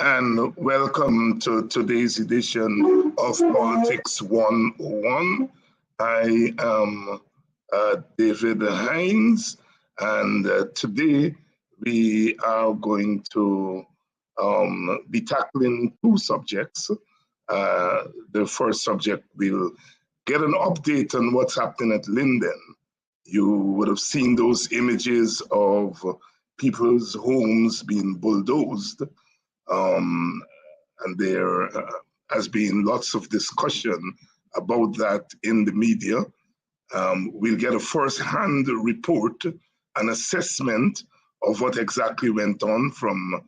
and welcome to today's edition of Politics 101. I am David Hines, and today we are going to be tackling two subjects. The first subject will get an update on what's happening at Linden. You would have seen those images of people's homes being bulldozed. And there has been lots of discussion about that in the media. We'll get a first-hand report, an assessment of what exactly went on from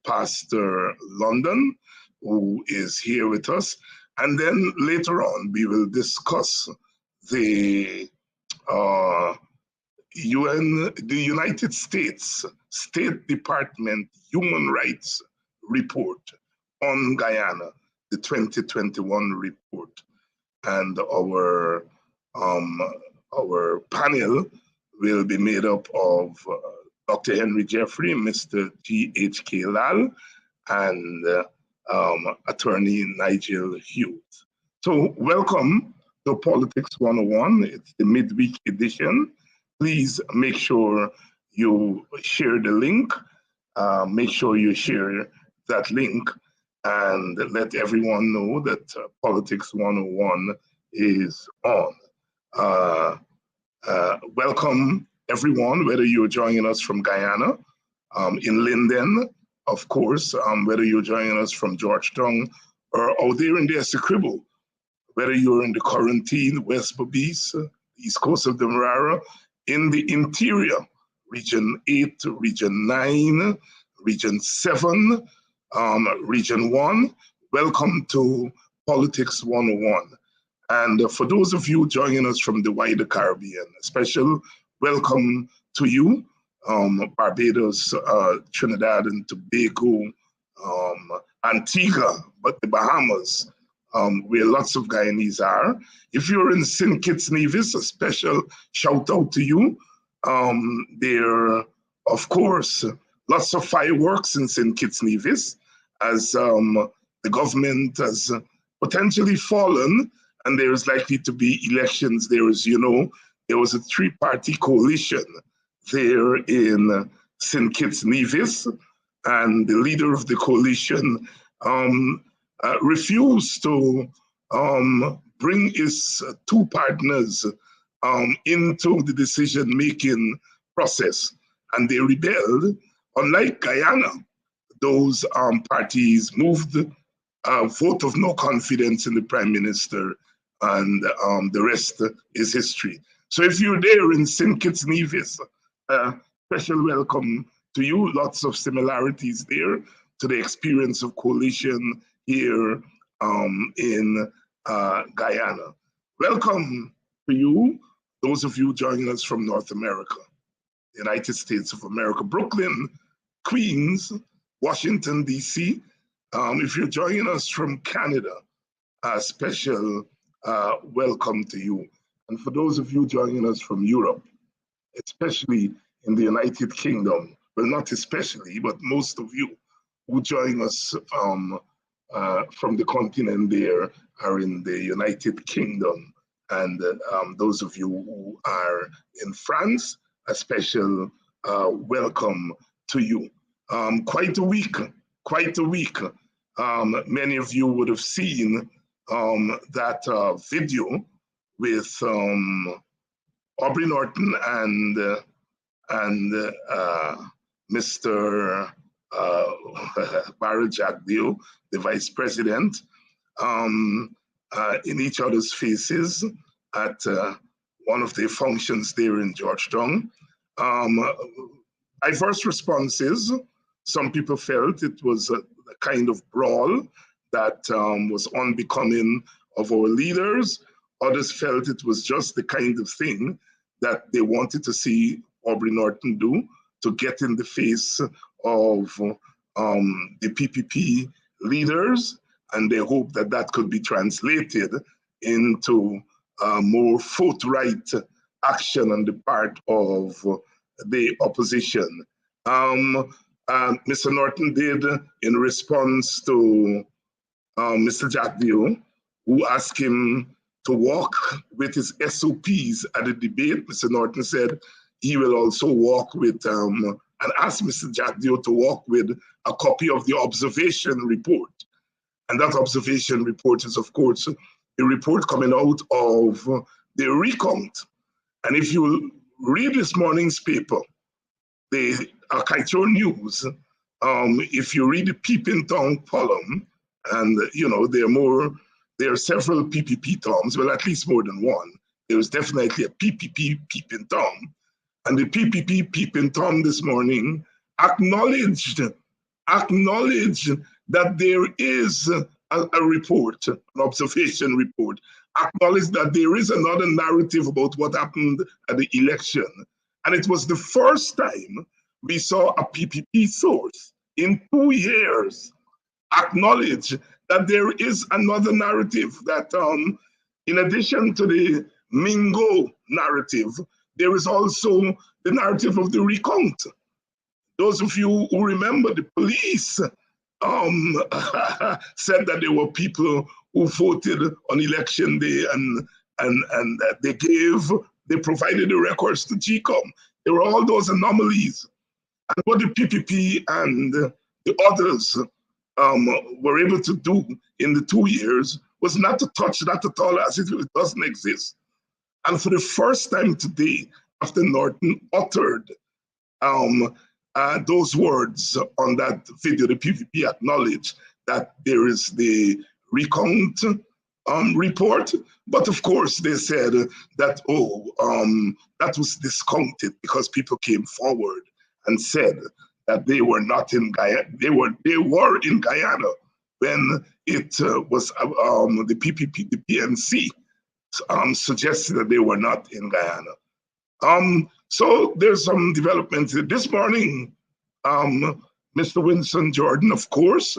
Pastor Linden, who is here with us. And then later on, we will discuss the United States State Department Human Rights Report on Guyana, the 2021 report. And our panel will be made up of Dr. Henry Jeffrey, Mr. G.H.K. Lal, and Attorney Nigel Hughes. So welcome to Politics 101. It's the midweek edition. Please make sure you share the link. Make sure you share that link and let everyone know that Politics 101 is on. Welcome everyone, whether you're joining us from Guyana, in Linden, of course, whether you're joining us from Georgetown or out there in the Essequibo, whether you're in the Quarantine, West Berbice, east coast of Demerara, in the interior, Region 8, Region 9, Region 7, Region 1. Welcome to Politics 101. And for those of you joining us from the wider Caribbean, a special welcome to you, Barbados, Trinidad and Tobago, Antigua, but the Bahamas, where lots of Guyanese are. If you're in St. Kitts Nevis, a special shout out to you. There, of course, lots of fireworks in St. Kitts Nevis as the government has potentially fallen and there is likely to be elections there. As you know, there was a three-party coalition there in St. Kitts Nevis, and the leader of the coalition refused to bring his two partners into the decision-making process, and they rebelled. Unlike Guyana, those parties moved a vote of no confidence in the Prime Minister, and the rest is history. So if you're there in St. Kitts Nevis, special welcome to you. Lots of similarities there to the experience of coalition here in Guyana. Welcome to you, those of you joining us from North America, the United States of America, Brooklyn, Queens, Washington, D.C. If you're joining us from Canada, a special welcome to you. And for those of you joining us from Europe, especially in the United Kingdom, well, not especially, but most of you who join us from the continent there are in the United Kingdom. And those of you who are in France, a special welcome to you. Quite a week. Many of you would have seen that video with Aubrey Norton and Mr. Barrel Jagdeo, the Vice President, in each other's faces at one of the functions there in Georgetown. Diverse responses. Some people felt it was a kind of brawl that was unbecoming of our leaders. Others felt it was just the kind of thing that they wanted to see Aubrey Norton do, to get in the face of the PPP leaders, and they hope that that could be translated into more forthright action on the part of the opposition. Mr. Norton did in response to Mr. Jagdeo, who asked him to walk with his SOPs at the debate. Mr. Norton said he will also walk with, and ask Mr. Jagdeo to walk with a copy of the observation report. And that observation report is, of course, a report coming out of the recount. And if you read this morning's paper, the Kaito News, if you read the Peeping Tom column, and there are several PPP Toms, well, at least more than one. There was definitely a PPP Peeping Tom. And the PPP Peeping Tom this morning acknowledged that there is a report, an observation report, acknowledged that there is another narrative about what happened at the election. And it was the first time we saw a PPP source in 2 years acknowledge that there is another narrative, that in addition to the Mingo narrative, there is also the narrative of the recount. Those of you who remember, the police said that there were people who voted on election day and they provided the records to GCOM. There were all those anomalies. And what the PPP and the others were able to do in the 2 years was not to touch that at all, as if it doesn't exist. And for the first time today, after Norton uttered those words on that video, the PPP acknowledged that there is the recount report, but of course they said that, that was discounted because people came forward and said that they were not in Guyana. They were in Guyana when it was the PPP, the PNC suggested that they were not in Guyana. So there's some developments. This morning, Mr. Winston Jordan, of course,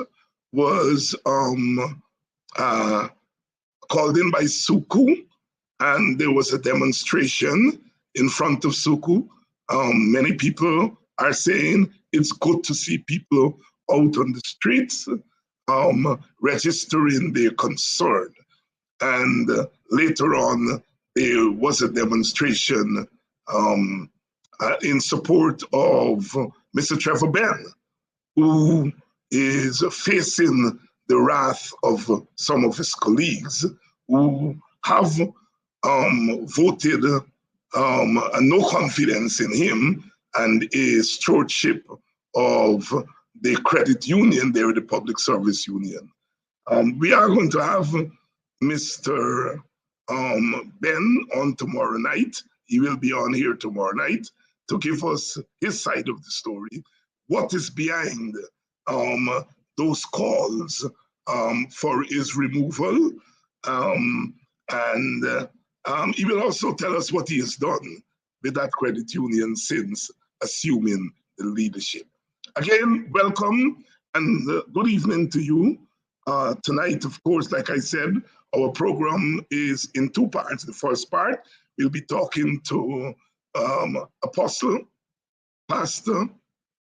was called in by Suku, and there was a demonstration in front of Suku. Many people are saying it's good to see people out on the streets registering their concern. And later on, there was a demonstration in support of Mr. Trevor Benn, who is facing the wrath of some of his colleagues who have voted no confidence in him and a stewardship of the credit union there, the public service union. We are going to have Mr. Ben on tomorrow night. He will be on here tomorrow night to give us his side of the story. What is behind those calls for his removal? And he will also tell us what he has done with that credit union since assuming the leadership. Again, welcome and good evening to you. Tonight, of course, like I said, our program is in two parts. The first part, we'll be talking to Apostle, Pastor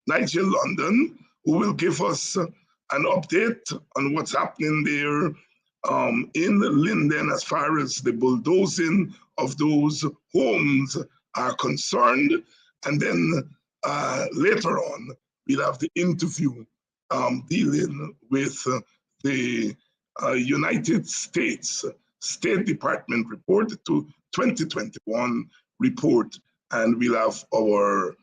Nigel London, who will give us an update on what's happening there in Linden as far as the bulldozing of those homes are concerned. And then later on, we'll have the interview dealing with the United States State Department report, to 2021 report, and we'll have our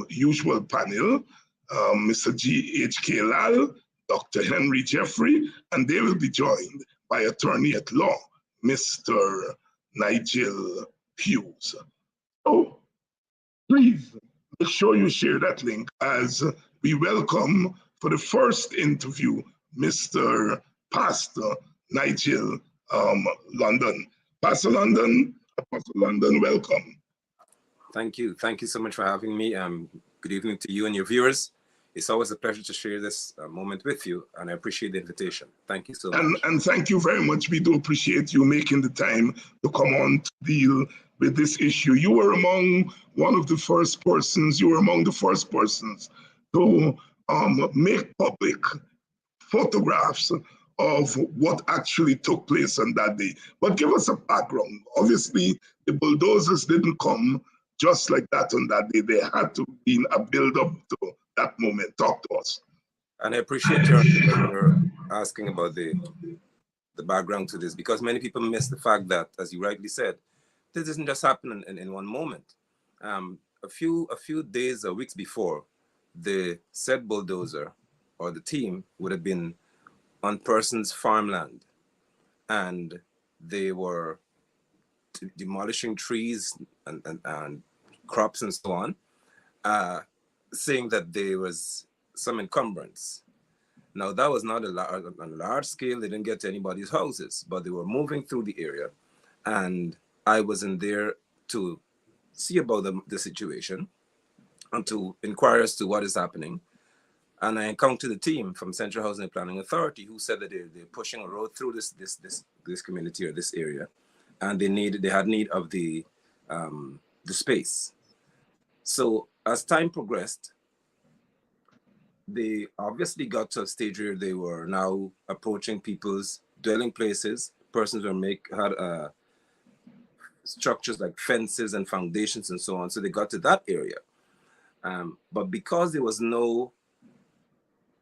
usual panel, Mr. G.H.K. Lal, Dr. Henry Jeffrey, and they will be joined by attorney at law, Mr. Nigel Hughes. So please make sure you share that link as we welcome for the first interview, Mr. Pastor Nigel London. Pastor London, Apostle London, welcome. Thank you. Thank you so much for having me. Good evening to you and your viewers. It's always a pleasure to share this moment with you, and I appreciate the invitation. Thank you so much. And thank you very much. We do appreciate you making the time to come on to deal with this issue. You were among the first persons to make public photographs of what actually took place on that day. But give us a background. Obviously, the bulldozers didn't come just like that on that day. There had to be a build-up to that moment. Talk to us. And I appreciate your asking about the background to this, because many people miss the fact that, as you rightly said, this doesn't just happen in one moment. A few days or weeks before, the said bulldozer or the team would have been on person's farmland, and they were demolishing trees and crops and so on, saying that there was some encumbrance. Now, that was not on a large scale. They didn't get to anybody's houses, but they were moving through the area. And I was in there to see about the situation and to inquire as to what is happening. And I encountered a team from Central Housing and Planning Authority who said that they're pushing a road through this community or this area, and they had need of the space. So as time progressed, they obviously got to a stage where they were now approaching people's dwelling places. Persons had structures like fences and foundations and so on. So they got to that area. But because there was no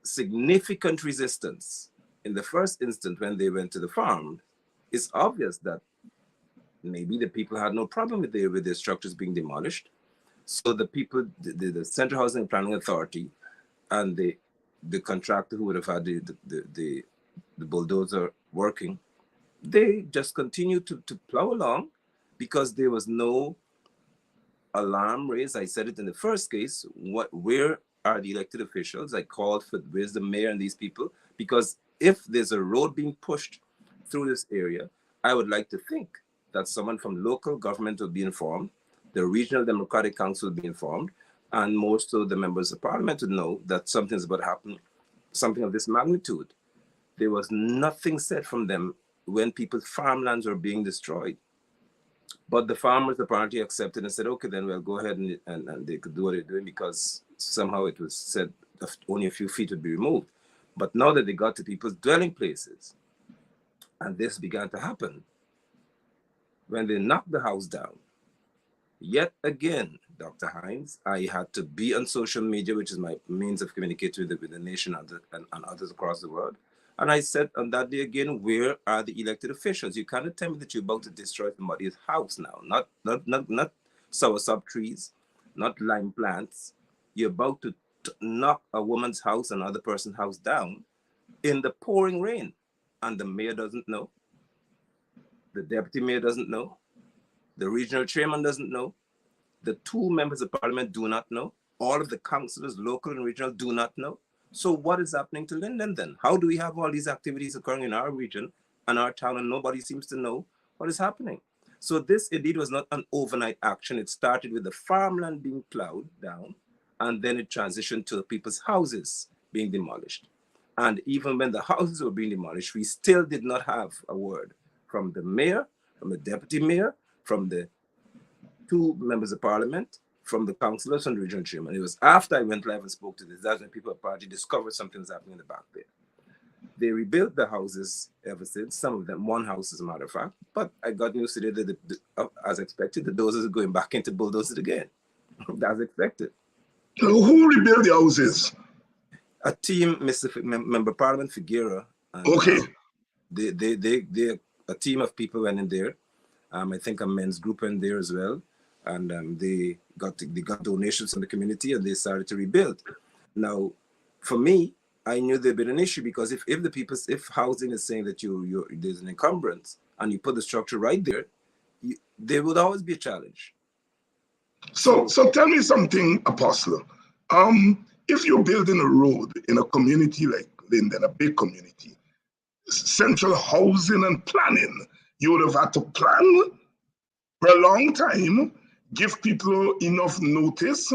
significant resistance in the first instant when they went to the farm, it's obvious that maybe the people had no problem with their structures being demolished. So the people, the Central Housing and Planning Authority and the contractor who would have had the bulldozer working, they just continued to plow along because there was no alarm raised. I said it in the first case. Where are the elected officials? I called for where's the mayor and these people, because if there's a road being pushed through this area, I would like to think that someone from local government will be informed, the Regional Democratic Council will be informed, and more so the members of parliament would know that something's about to happen, something of this magnitude. There was nothing said from them when people's farmlands were being destroyed. But the farmers apparently accepted and said, okay, then we'll go ahead and they could do what they're doing, because somehow it was said only a few feet would be removed. But now that they got to people's dwelling places, and this began to happen, when they knocked the house down, yet again, Dr. Hines, I had to be on social media, which is my means of communicating with the nation and others across the world. And I said on that day again, where are the elected officials? You cannot tell me that you're about to destroy somebody's house now. Not soursop trees, not lime plants. You're about to knock a woman's house and another person's house down in the pouring rain. And the mayor doesn't know. The deputy mayor doesn't know. The regional chairman doesn't know. The two members of parliament do not know. All of the councillors, local and regional, do not know. So what is happening to Linden then? How do we have all these activities occurring in our region and our town, and nobody seems to know what is happening? So this indeed was not an overnight action. It started with the farmland being plowed down, and then it transitioned to people's houses being demolished. And even when the houses were being demolished, we still did not have a word from the mayor, from the deputy mayor, from the two members of parliament, from the councillors and the regional chairman. It was after I went live and spoke to this, that's when people at party discovered something's happening in the back there. They rebuilt the houses ever since, some of them, one house as a matter of fact, but I got news today that as expected, the dozers are going back into bulldozers again. As expected. Who rebuilt the houses? A team, Mr. Member Parliament Figuera. And, okay. They a team of people went in there. I think a men's group in there as well. And they got donations from the community, and they started to rebuild. Now, for me, I knew there'd been an issue, because if housing is saying that there's an encumbrance and you put the structure right there, there would always be a challenge. So tell me something, Apostle. If you're building a road in a community like Linden, a big community, Central Housing and Planning, you would have had to plan for a long time, give people enough notice.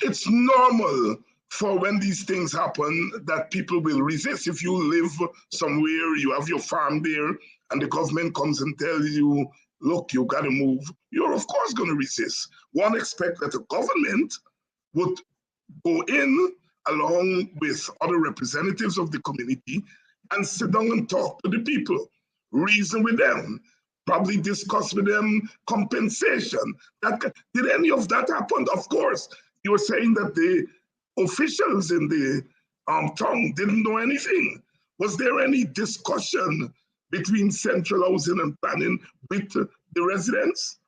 It's normal for when these things happen that people will resist. If you live somewhere, you have your farm there, and the government comes and tells you, look, you got to move, you're of course going to resist. One expects that the government would go in along with other representatives of the community and sit down and talk to the people, reason with them, probably discuss with them compensation. Did any of that happen? Of course, you were saying that the officials in the town didn't know anything. Was there any discussion between central housing and planning with the residents?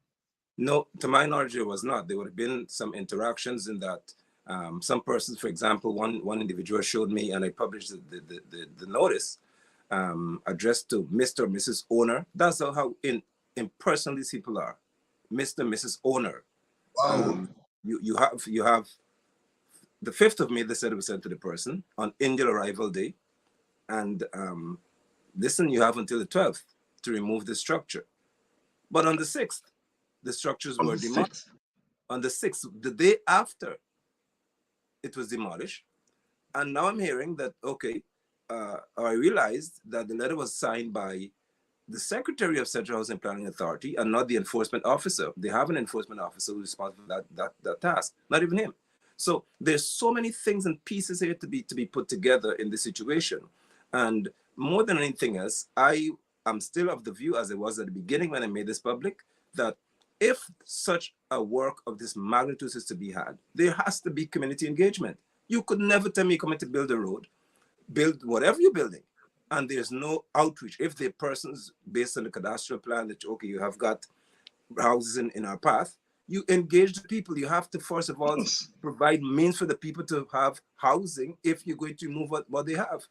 No, to my knowledge, there was not. There would have been some interactions in that some persons, for example, one individual showed me, and I published the notice addressed to Mr. and Mrs. Owner. That's how impersonal these people are. Mr. and Mrs. Owner. Wow. You have the 5th of May, they said it was sent to the person on Indian arrival day. And listen, you have until the 12th to remove the structure. But on the 6th, the structures were demolished. On the 6th, the day after, it was demolished. And now I'm hearing that, okay, I realized that the letter was signed by the Secretary of Central Housing Planning Authority and not the enforcement officer. They have an enforcement officer who's responsible for that task, not even him. So there's so many things and pieces here to be put together in this situation. And more than anything else, I am still of the view, as I was at the beginning when I made this public, that if such a work of this magnitude is to be had, there has to be community engagement. You could never tell me you're coming to build a road, build whatever you're building, and there's no outreach. If the person's based on the cadastral plan that, okay, you have got houses in our path, you engage the people. You have to, first of all, provide means for the people to have housing if you're going to remove what they have.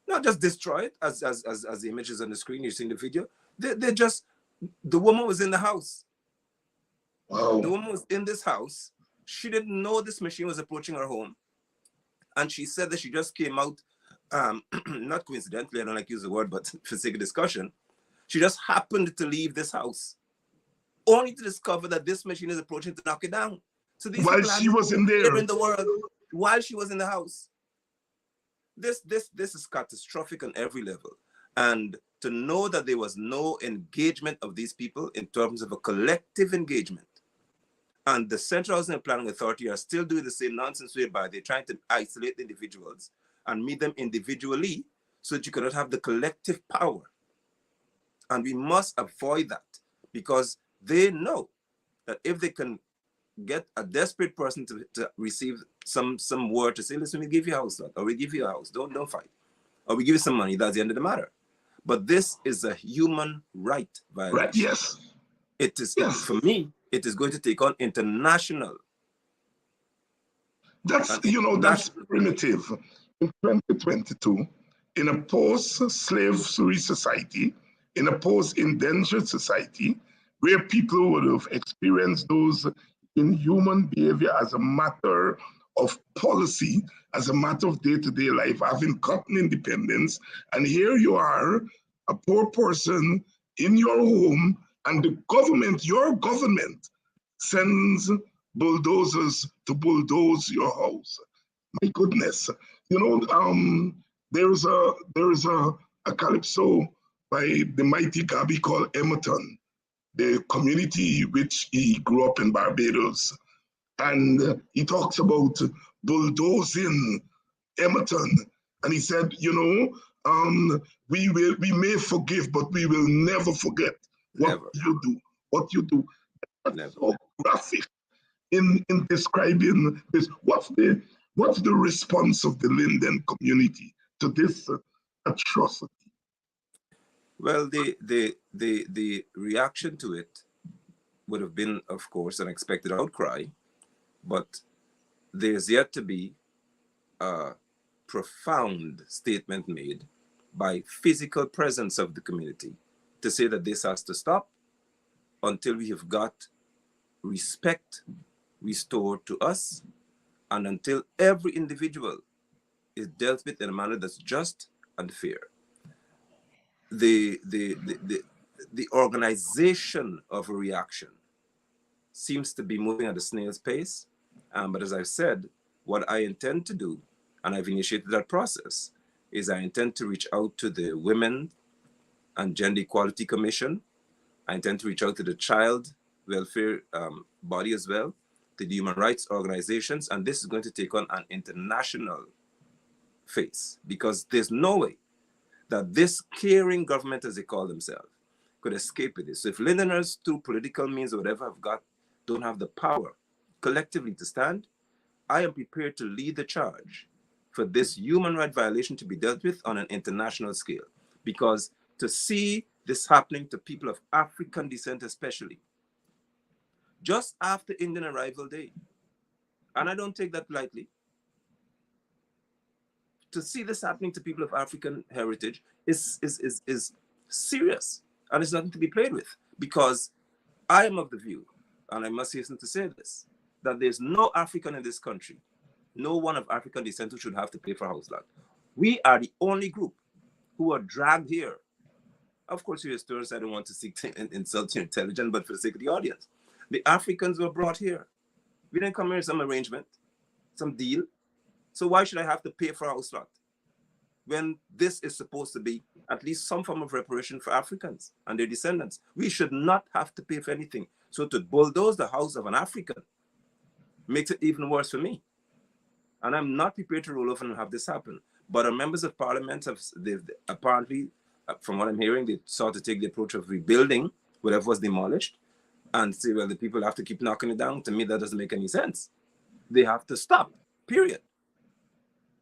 Not just destroy it, as the images on the screen, you've seen the video. They just, the woman was in the house. Wow. The woman was in this house. She didn't know this machine was approaching her home. And she said that she just came out, not coincidentally, I don't like to use the word, but for sake of discussion, she just happened to leave this house, only to discover that this machine is approaching to knock it down. So these while she was in there in the world, while she was in the house. This is catastrophic on every level. And to know that there was no engagement of these people in terms of a collective engagement, and the Central Housing and Planning Authority are still doing the same nonsense whereby they're trying to isolate the individuals and meet them individually so that you cannot have the collective power. And we must avoid that, because they know that if they can get a desperate person to receive some word to say, listen, we give you a house, or we give you a house, don't fight, or we give you some money, that's the end of the matter. But this is a human right violation. Right, yes. It is, yes. For me, it is going to take on international. That's, that's primitive. In 2022, in a post-slavery society, in a post-indentured society, where people would have experienced those inhuman behavior as a matter of policy, as a matter of day-to-day life, having gotten independence, and here you are, a poor person in your home, and the government, your government, sends bulldozers to bulldoze your house. My goodness, there's a calypso by the mighty Gabi called Emerton, the community which he grew up in Barbados, and he talks about bulldozing Emerton, and he said, we may forgive, but we will never forget what you do. That's so graphic in describing this. What's the response of the Linden community to this atrocity? Well, the reaction to it would have been, of course, an expected outcry, but there's yet to be a profound statement made by physical presence of the community to say that this has to stop until we have got respect restored to us, and until every individual is dealt with in a manner that's just and fair. The organization of a reaction seems to be moving at a snail's pace, but as I've said, what I intend to do, and I've initiated that process, is I intend to reach out to the Women and Gender Equality Commission. I intend to reach out to the Child Welfare body as well, to the human rights organizations, and this is going to take on an international face, because there's no way that this caring government, as they call themselves, could escape with this. So if Lindeners, through political means or whatever, don't have the power collectively to stand, I am prepared to lead the charge for this human right violation to be dealt with on an international scale. Because to see this happening to people of African descent especially, just after Indian Arrival Day, and I don't take that lightly, to see this happening to people of African heritage is serious, and it's nothing to be played with. Because I am of the view, and I must hasten to say this, that there's no African in this country, no one of African descent, who should have to pay for house lot. We are the only group who are dragged here. Of course, you're historians, I don't want to seek to insult your intelligence, but for the sake of the audience, the Africans were brought here. We didn't come here some arrangement, some deal. So why should I have to pay for a house lot when this is supposed to be at least some form of reparation for Africans and their descendants? We should not have to pay for anything. So to bulldoze the house of an African makes it even worse for me. And I'm not prepared to roll over and have this happen. But our members of parliament have, apparently, from what I'm hearing, they sought to take the approach of rebuilding whatever was demolished and say, well, the people have to keep knocking it down. To me, that doesn't make any sense. They have to stop, period.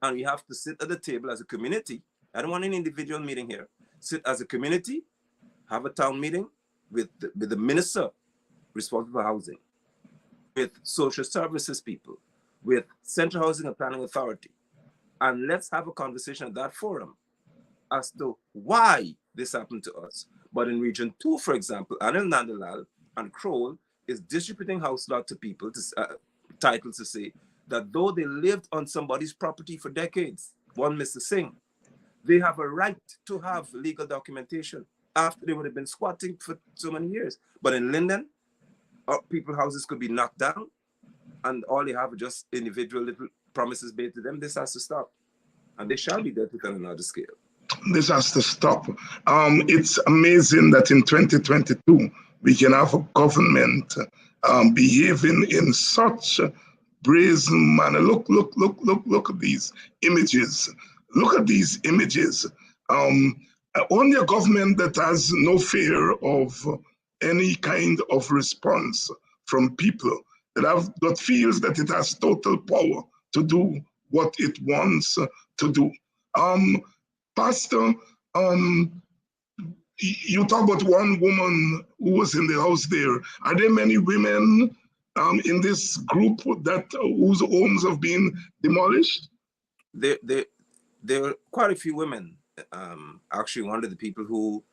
And we have to sit at the table as a community. I don't want an individual meeting here. Sit as a community, have a town meeting with the minister responsible for housing, with social services people, with Central Housing and Planning Authority. And let's have a conversation at that forum as to why this happened to us. But in Region 2, for example, Anil Nandalal and Kroll is distributing house lot to people, titles to say that though they lived on somebody's property for decades, one Mr. Singh, they have a right to have legal documentation after they would have been squatting for so many years. But in Linden, people's houses could be knocked down, and all they have are just individual little promises made to them. This has to stop, and they shall be dealt with on another scale. This has to stop. It's amazing that in 2022 we can have a government behaving in such a brazen manner. Look at these images. Look at these images. Only a government that has no fear of any kind of response from people, that feels that it has total power to do what it wants to do. Pastor, you talk about one woman who was in the house there. Are there many women in this group that whose homes have been demolished? There are quite a few women. Actually, one of the people who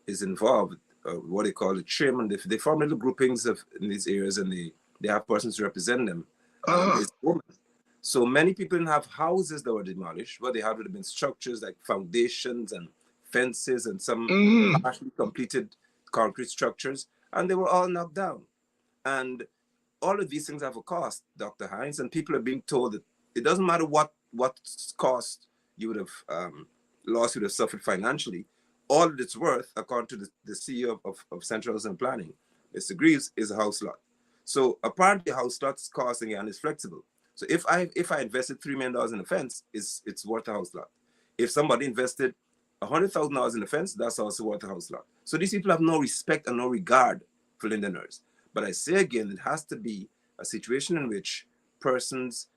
is involved, what they call the chairman, they form little groupings in these areas, and they have persons to represent them. It's women. So many people didn't have houses that were demolished. What they had would have been structures like foundations and fences and some partially completed concrete structures, and they were all knocked down. And all of these things have a cost, Dr. Hines, and people are being told that it doesn't matter what cost you would have loss you would have suffered financially. All that it's worth, according to the CEO of Central Housing Planning, Mr. Greaves, is a house lot. So apparently a house lot's cost again is flexible. So if I invested $3 million in a fence, it's worth a house lot. If somebody invested $100,000 in a fence, that's also worth a house lot. So these people have no respect and no regard for Lindeners. But I say again, it has to be a situation in which persons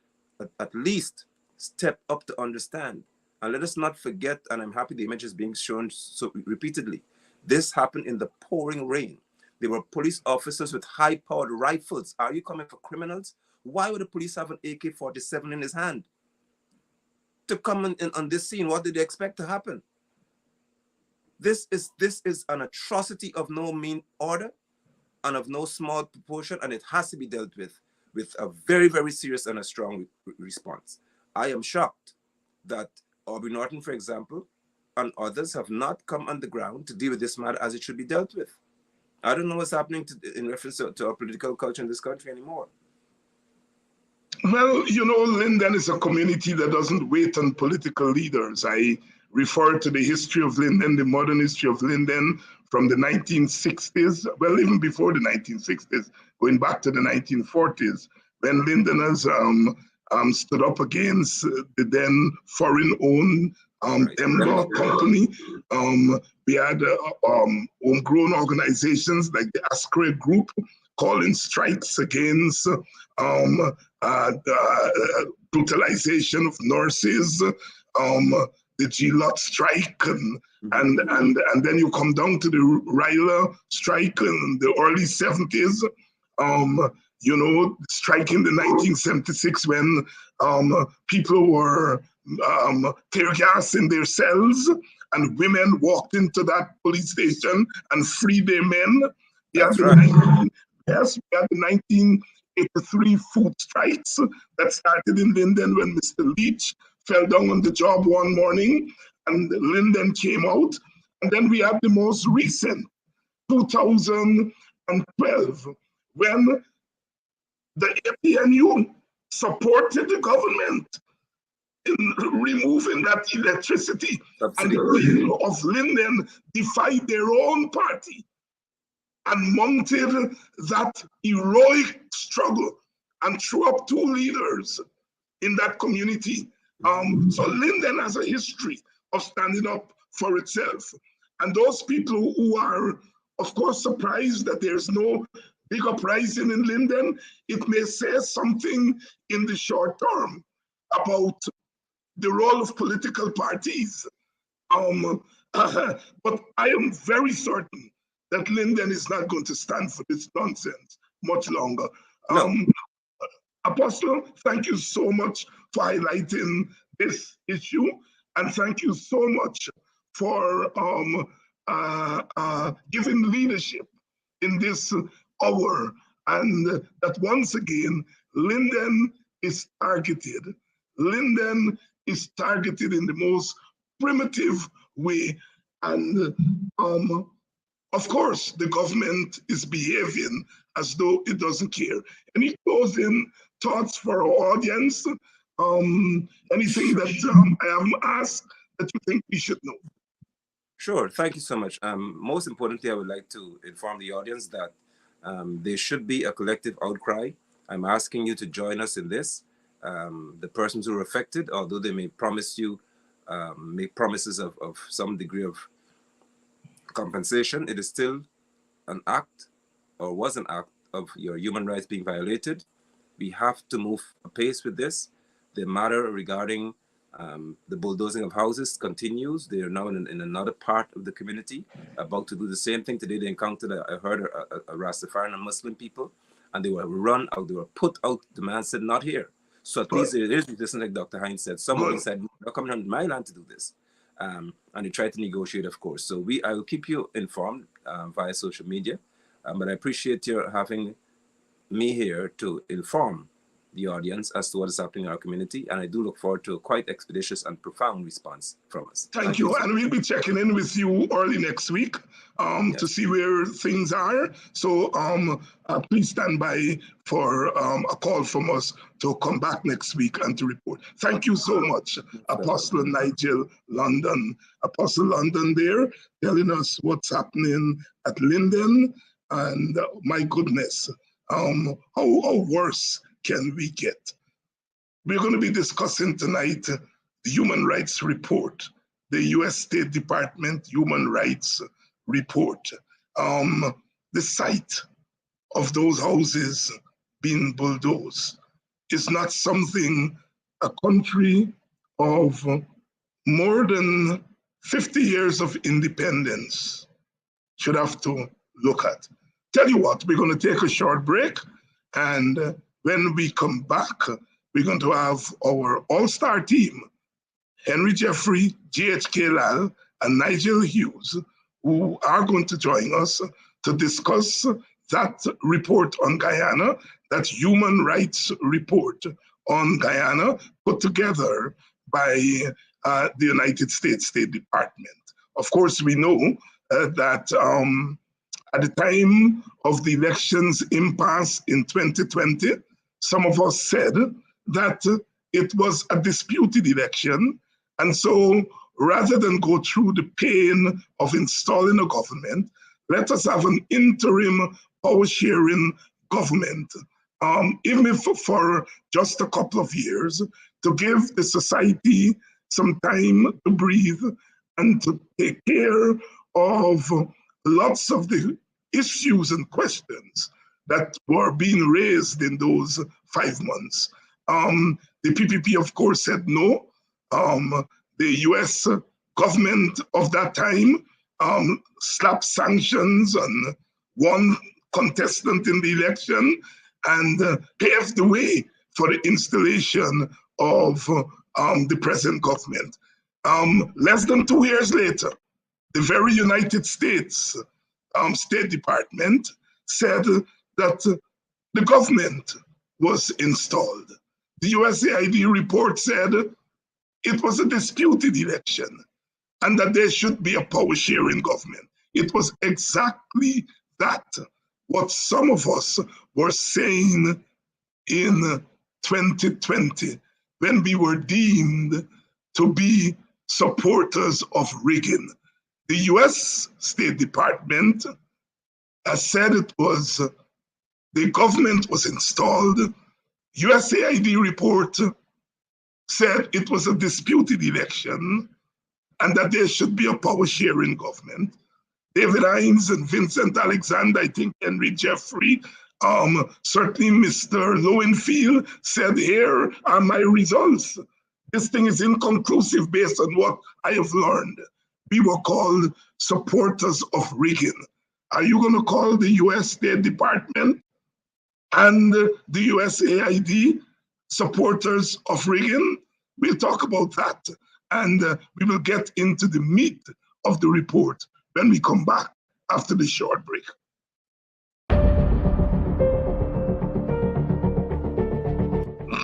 at least step up to understand. And let us not forget, and I'm happy the image is being shown so repeatedly, this happened in the pouring rain. There were police officers with high-powered rifles. Are you coming for criminals? Why would the police have an AK-47 in his hand to come in on this scene? What did they expect to happen? This is an atrocity of no mean order and of no small proportion, and it has to be dealt with a very, very serious and a strong response. I am shocked that Aubrey Norton, for example, and others have not come on the ground to deal with this matter as it should be dealt with. I don't know what's happening in reference to our political culture in this country anymore. Well, you know, Linden is a community that doesn't wait on political leaders. I refer to the history of Linden, the modern history of Linden from the 1960s, well, even before the 1960s, going back to the 1940s. when Lindeners stood up against the then foreign-owned timber company. We had homegrown organizations like the Ascre Group calling strikes against brutalization of nurses, the GLOT strike, and then you come down to the Ryla strike in the early 70s. You know, strike in the 1976 when people were tear gas in their cells and women walked into that police station and freed their men. That's right. Yes, we had the 1983 food strikes that started in Linden when Mr. Leach fell down on the job one morning and Linden came out. And then we have the most recent, 2012, when the APNU supported the government in removing that electricity. Subsidy. And the people of Linden defied their own party and mounted that heroic struggle and threw up two leaders in that community. So Linden has a history of standing up for itself. And those people who are, of course, surprised that there's no big uprising in Linden, it may say something in the short term about the role of political parties. But I am very certain that Linden is not going to stand for this nonsense much longer. No. Apostle, thank you so much for highlighting this issue, and thank you so much for giving leadership in this hour, and that once again, Linden is targeted. Linden is targeted in the most primitive way, and of course, the government is behaving as though it doesn't care. Any closing thoughts for our audience? Anything that I haven't asked that you think we should know? Sure, thank you so much. Most importantly, I would like to inform the audience that there should be a collective outcry. I'm asking you to join us in this. The persons who are affected, although they may promise you, make promises of some degree of compensation, it is still an act, or was an act, of your human rights being violated. We have to move apace with this. The matter regarding the bulldozing of houses continues. They are now in another part of the community about to do the same thing. Today they encountered, I heard, a Rastafarian and Muslim people, and they were run out, they were put out. The man said, not here. So at least it is resistance, like Dr. Hines said. Somebody said, you're coming on my land to do this. And they tried to negotiate, of course. So I will keep you informed via social media. But I appreciate your having me here to inform the audience as to what is happening in our community, and I do look forward to a quite expeditious and profound response from us. Thank you, and we'll be checking in with you early next week to see where things are. So please stand by for a call from us to come back next week and to report. Thank you so much, Apostle Nigel London. Apostle London there telling us what's happening at Linden, and my goodness, how worse can we get? We're going to be discussing tonight the Human Rights Report, the U.S. State Department Human Rights Report. The site of those houses being bulldozed is not something a country of more than 50 years of independence should have to look at. Tell you what, we're going to take a short break, and when we come back, we're going to have our all-star team, Henry Jeffrey, G.H.K. Lal, and Nigel Hughes, who are going to join us to discuss that report on Guyana, that human rights report on Guyana put together by the United States State Department. Of course, we know that at the time of the elections impasse in 2020, some of us said that it was a disputed election. And so rather than go through the pain of installing a government, let us have an interim power sharing government even if for just a couple of years, to give the society some time to breathe and to take care of lots of the issues and questions that were being raised in those 5 months. The PPP, of course, said no. The US government of that time slapped sanctions on one contestant in the election and paved the way for the installation of the present government. Less than 2 years later, the very United States State Department said that the government was installed. The USAID report said it was a disputed election and that there should be a power sharing government. It was exactly that, what some of us were saying in 2020 when we were deemed to be supporters of Reagan. The US State Department has said it was the government was installed. USAID report said it was a disputed election and that there should be a power sharing government. David Hines and Vincent Alexander, I think Henry Jeffrey, certainly Mr. Lowenfield said, here are my results. This thing is inconclusive based on what I have learned. We were called supporters of Reagan. Are you going to call the US State Department and the USAID supporters of Reagan? We'll talk about that, and we will get into the meat of the report when we come back after the short break.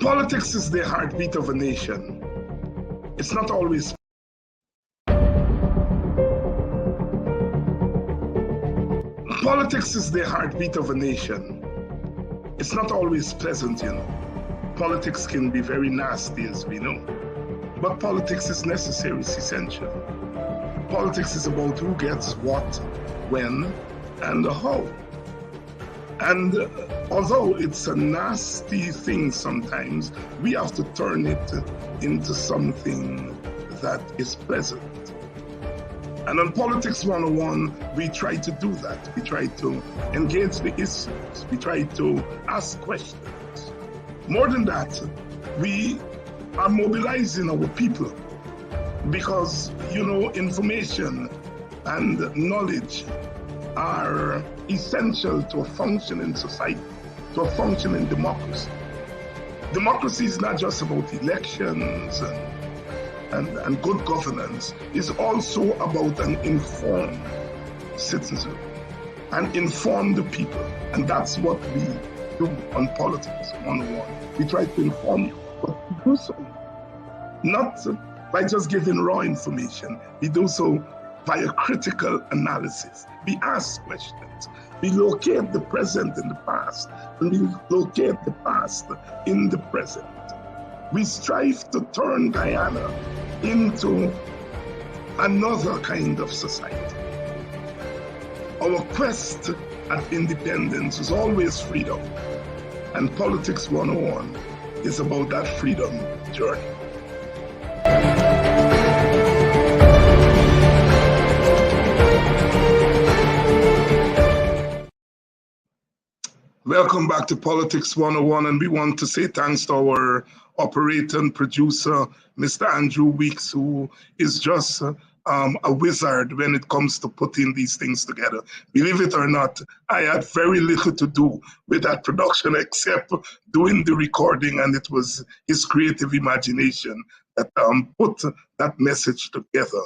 Politics is the heartbeat of a nation. It's not always Politics is the heartbeat of a nation. It's not always pleasant, you know. Politics can be very nasty, as we know. But politics is necessary, it's essential. Politics is about who gets what, when, and how. And although it's a nasty thing sometimes, we have to turn it into something that is pleasant. And on Politics 101, we try to do that. We try to engage the issues. We try to ask questions. More than that, we are mobilizing our people because, you know, information and knowledge are essential to a functioning society, to a functioning democracy. Democracy is not just about elections and good governance. It's also about an informed citizen and informed people. And that's what we do on Politics 101. We try to inform you, but we do so not by just giving raw information. We do so by a critical analysis. We ask questions. We locate the present in the past, and we locate the past in the present. We strive to turn Guyana into another kind of society. Our quest at independence is always freedom, and Politics 101 is about that freedom journey. Welcome back to Politics 101, and we want to say thanks to our operator and producer, Mr. Andrew Weeks, who is just a wizard when it comes to putting these things together. Believe it or not, I had very little to do with that production except doing the recording, and it was his creative imagination that put that message together.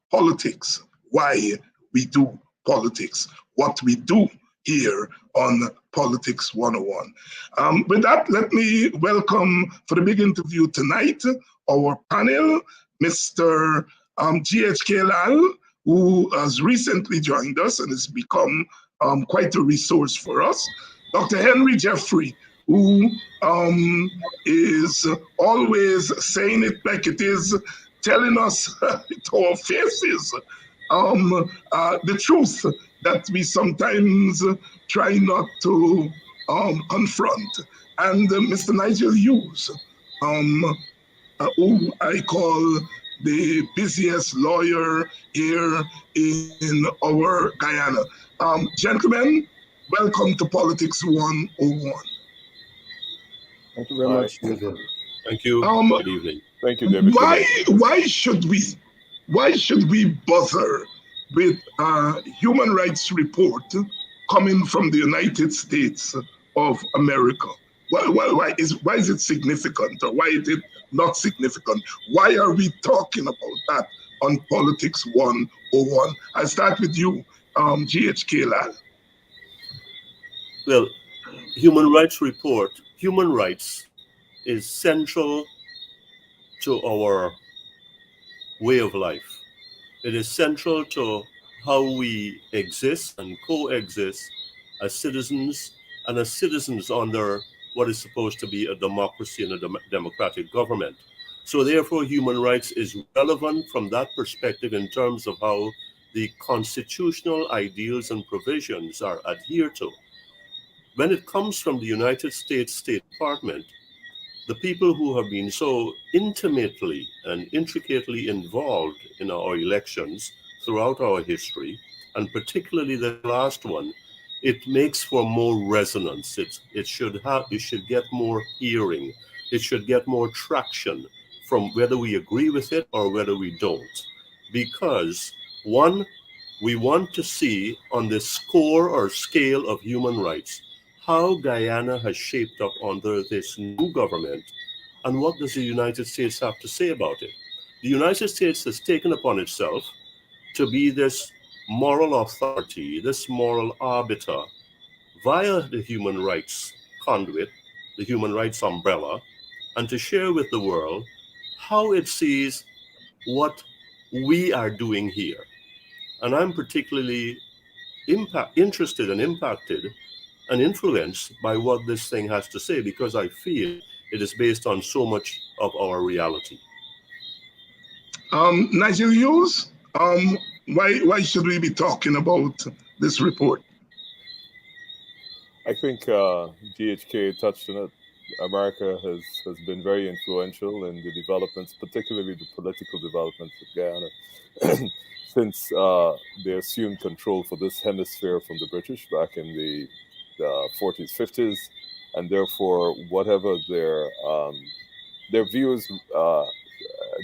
Politics, why we do politics, what we do here on Politics 101. With that, let me welcome for the big interview tonight our panel, Mr. GHK Lal, who has recently joined us and has become quite a resource for us. Dr. Henry Jeffrey, who is always saying it like it is, telling us to our faces the truth that we sometimes try not to confront. And Mr. Nigel Hughes, who I call the busiest lawyer here in our Guyana. Gentlemen, welcome to Politics 101. Thank you very much. Thank you. Good evening. Thank you, David. Why should we bother with a human rights report coming from the United States of America? Why is it significant, or why is it not significant? Why are we talking about that on Politics 101? I start with you, GHK Lal. Well, human rights is central to our way of life. It is central to how we exist and coexist as citizens, and as citizens under what is supposed to be a democracy and a democratic government. So therefore, human rights is relevant from that perspective in terms of how the constitutional ideals and provisions are adhered to. When it comes from the United States State Department, the people who have been so intimately and intricately involved in our elections throughout our history, and particularly the last one, it makes for more resonance. It should get more hearing. It should get more traction from whether we agree with it or whether we don't. Because one, we want to see on the score or scale of human rights how Guyana has shaped up under this new government, and what does the United States have to say about it. The United States has taken upon itself to be this moral authority, this moral arbiter, via the human rights conduit, the human rights umbrella, and to share with the world how it sees what we are doing here. And I'm particularly interested and impacted and influenced by what this thing has to say, because I feel it is based on so much of our reality. Nigel Hughes, why should we be talking about this report? I think GHK touched on it. America has been very influential in the developments, particularly the political developments of Guyana, since they assumed control for this hemisphere from the British back in the 40s, 50s, and therefore whatever their views,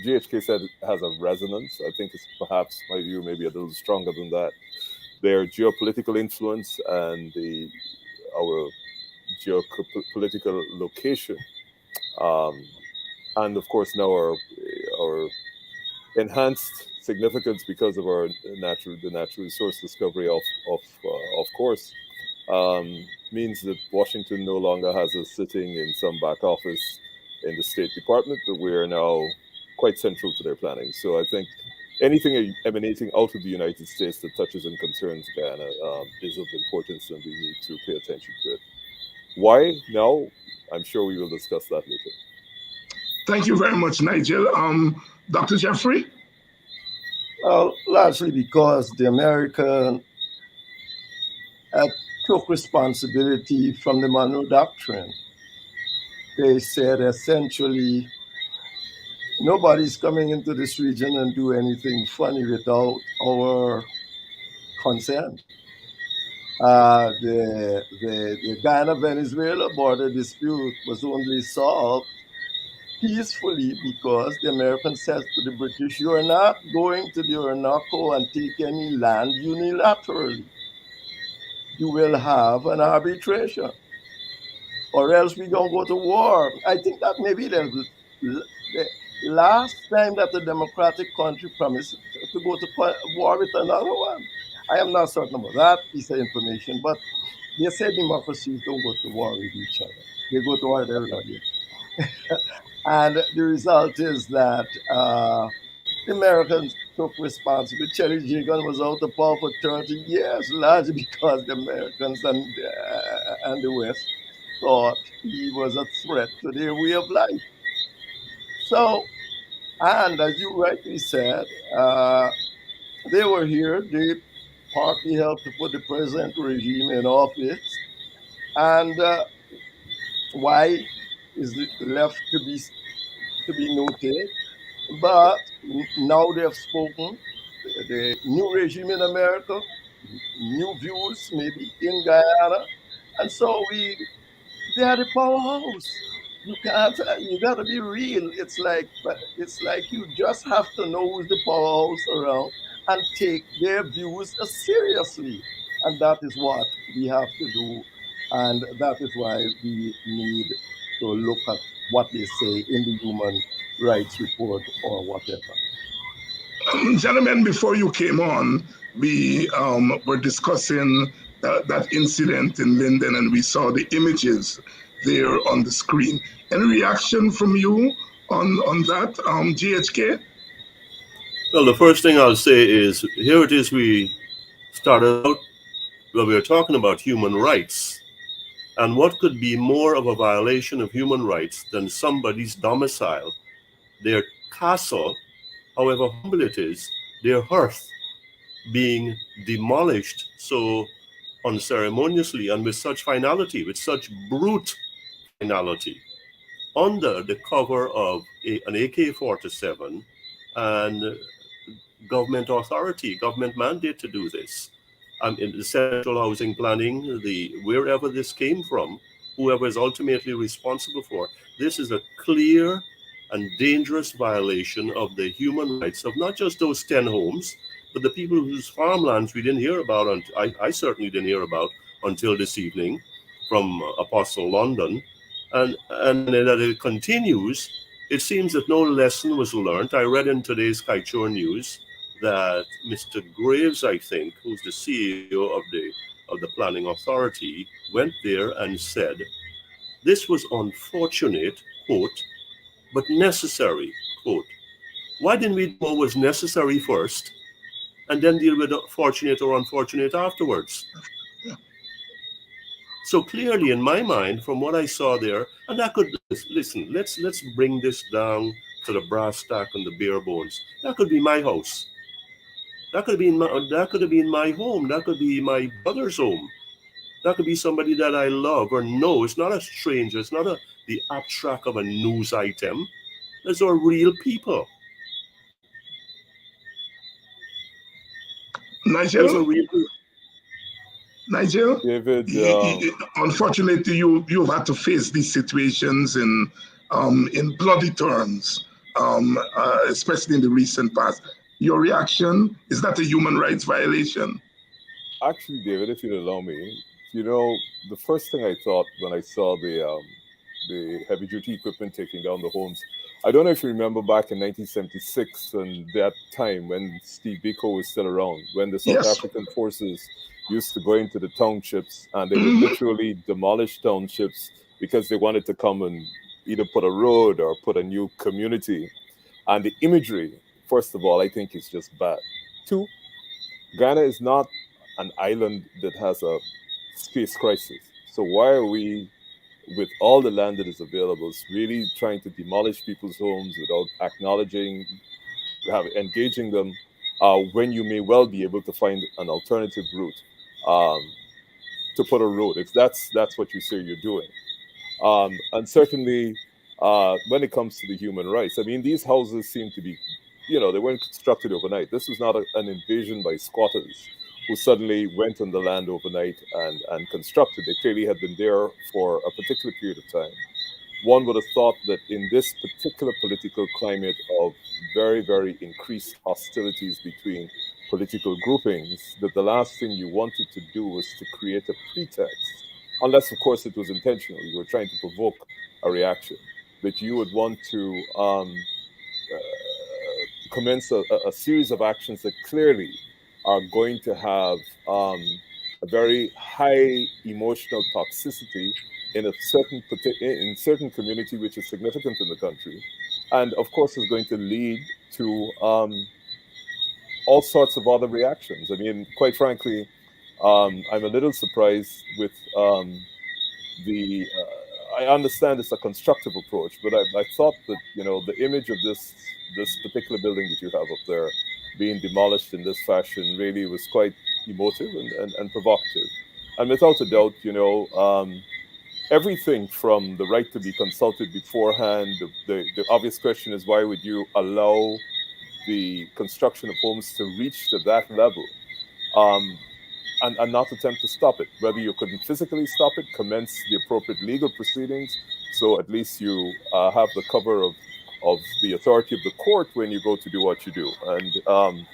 GHK said, has a resonance. I think it's perhaps, my view, maybe a little stronger than that. Their geopolitical influence and our geopolitical location, and of course now our enhanced significance because of our natural resource discovery of course, means that Washington no longer has us sitting in some back office in the State Department, but we are now quite central to their planning. So I think anything emanating out of the United States that touches and concerns Guyana is of importance, and we need to pay attention to it. Why now? I'm sure we will discuss that later. Thank you very much, Nigel. Dr. Jeffrey? Well, largely because the American took responsibility from the Monroe Doctrine. They said essentially, nobody's coming into this region and do anything funny without our consent. The Guyana-Venezuela border dispute was only solved peacefully because the Americans said to the British, you are not going to the Orinoco and take any land unilaterally. You will have an arbitration, or else we don't go to war. I think that maybe the last time that the democratic country promised to go to war with another one. I am not certain about that piece of information, but they say democracies don't go to war with each other. They go to war with everybody. And the result is that the Americans took responsibility. Cherry Jagan was out of power for 30 years, largely because the Americans and the West thought he was a threat to their way of life. So, and as you rightly said, they were here. They partly helped to put the present regime in office. And why is it left to be noted? But now they have spoken. The new regime in America, new views maybe in Guyana, and so they are the powerhouse. You can't. You got to be real. It's like you just have to know who's the powerhouse around and take their views seriously, and that is what we have to do, and that is why we need to look at what they say in the human rights report or whatever. Gentlemen, before you came on, we were discussing that incident in Linden, and we saw the images there on the screen. Any reaction from you on that, GHK? Well, the first thing I'll say is here it is. We started out where we were talking about human rights. And what could be more of a violation of human rights than somebody's domicile, their castle, however humble it is, their hearth, being demolished so unceremoniously and with such finality, with such brute finality, under the cover of an AK-47 and government authority, government mandate to do this. In the central housing planning, wherever this came from, whoever is ultimately responsible for, this is a clear and dangerous violation of the human rights of not just those 10 homes, but the people whose farmlands we didn't hear about, and I certainly didn't hear about until this evening from Apostle London. And that it continues, it seems that no lesson was learned. I read in today's Kaichor News that Mr. Graves, I think, who's the CEO of the planning authority, went there and said, this was unfortunate, quote, but necessary, quote. Why didn't we do what was necessary first and then deal with fortunate or unfortunate afterwards? So clearly, in my mind, from what I saw there, and I could listen. Let's bring this down to the brass tack and the bare bones. That could be my house. That could have been my home. That could be my brother's home. That could be somebody that I love or know. It's not a stranger. It's not the abstract of a news item. Those are real people. Nigel? Those are real people. Nigel, David, unfortunately, you've had to face these situations in bloody terms, especially in the recent past. Your reaction, is that a human rights violation? actually, David, if you'd allow me, the first thing I thought when I saw the heavy duty equipment taking down the homes, I don't know if you remember back in 1976 and that time when Steve Biko was still around, when the South Yes. African forces used to go into the townships and they would literally demolish townships because they wanted to come and either put a road or put a new community. And the imagery, first of all, I think is just bad. Two, Ghana is not an island that has a space crisis. So why are we, with all the land that is available, really trying to demolish people's homes without acknowledging, engaging them, when you may well be able to find an alternative route to put a road, if that's what you say you're doing. And certainly, when it comes to the human rights, I mean, these houses seem to be, they weren't constructed overnight. This was not an invasion by squatters who suddenly went on the land overnight and constructed. They clearly had been there for a particular period of time. One would have thought that in this particular political climate of very, very increased hostilities between political groupings, that the last thing you wanted to do was to create a pretext, unless, of course, it was intentional. You were trying to provoke a reaction, that you would want to commence a series of actions that clearly are going to have a very high emotional toxicity in a certain community which is significant in the country, and of course is going to lead to all sorts of other reactions. I mean, quite frankly, I'm a little surprised with the. I understand it's a constructive approach, but I thought that the image of this particular building that you have up there being demolished in this fashion really was quite emotive and provocative. And without a doubt, everything from the right to be consulted beforehand, the obvious question is, why would you allow the construction of homes to reach to that level, and not attempt to stop it? Whether you couldn't physically stop it, commence the appropriate legal proceedings, so at least you have the cover of the authority of the court when you go to do what you do. And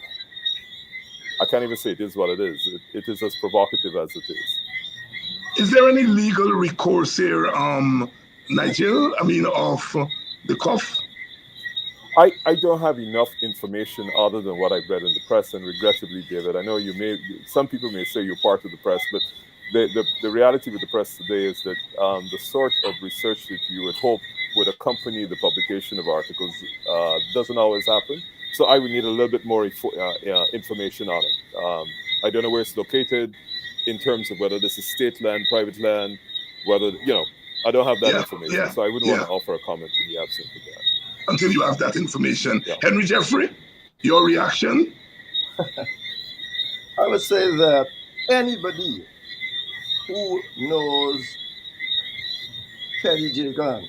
I can't even say it is what it is. It is as provocative as it is. Is there any legal recourse here, Nigel? I mean, of the CUF? I don't have enough information other than what I've read in the press, and regrettably, David, I know some people may say you're part of the press, but the reality with the press today is that the sort of research that you would hope would accompany the publication of articles doesn't always happen. So I would need a little bit more information on it. I don't know where it's located in terms of whether this is state land, private land, whether, I don't have that information. So I wouldn't want to offer a comment in the absence of that. Until you have that information. Yeah. Henry Jeffrey, your reaction? I would say that anybody who knows Teddy J. Gunn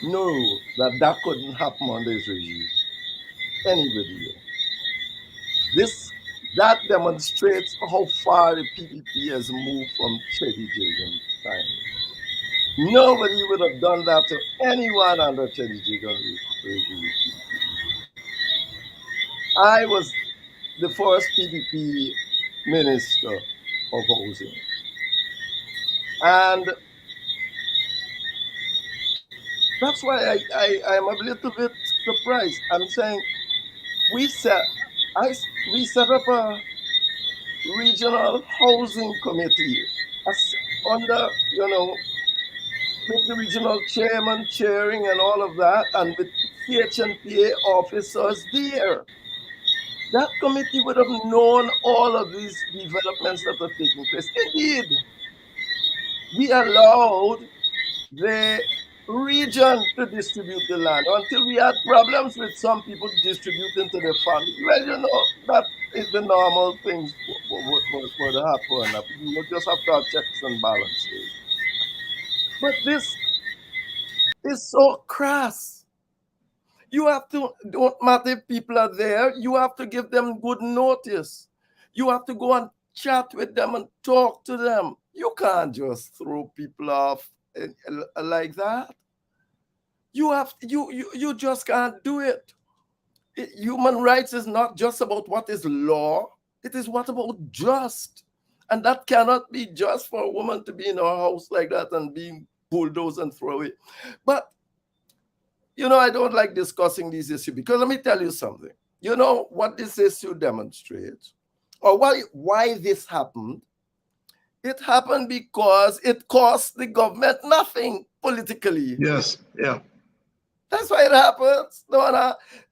know that couldn't happen under his regime. Anybody. That demonstrates how far the PPP has moved from Teddy J. Gunn's time. Nobody would have done that to anyone under Teddy J. Gunn's regime. I was the first PPP minister of housing. And that's why I'm a little bit surprised. I'm saying we set up a regional housing committee under, with the regional chairman chairing and all of that, and with CHNPA officers there. That committee would have known all of these developments that are taking place. Indeed, we allowed the region to distribute the land until we had problems with some people distributing to their family. Well, that is the normal things would happen. You just have to have checks and balances. But this is so crass. You have to, don't matter if people are there, you have to give them good notice. You have to go and chat with them and talk to them. You can't just throw people off like that. You just can't do it. Human rights is not just about what is law. It is what about just. And that cannot be just for a woman to be in her house like that and being bulldozed and thrown away. But I don't like discussing these issues because let me tell you something. You know what this issue demonstrates, or why this happened? It happened because it cost the government nothing politically. Yes, yeah. That's why it happens.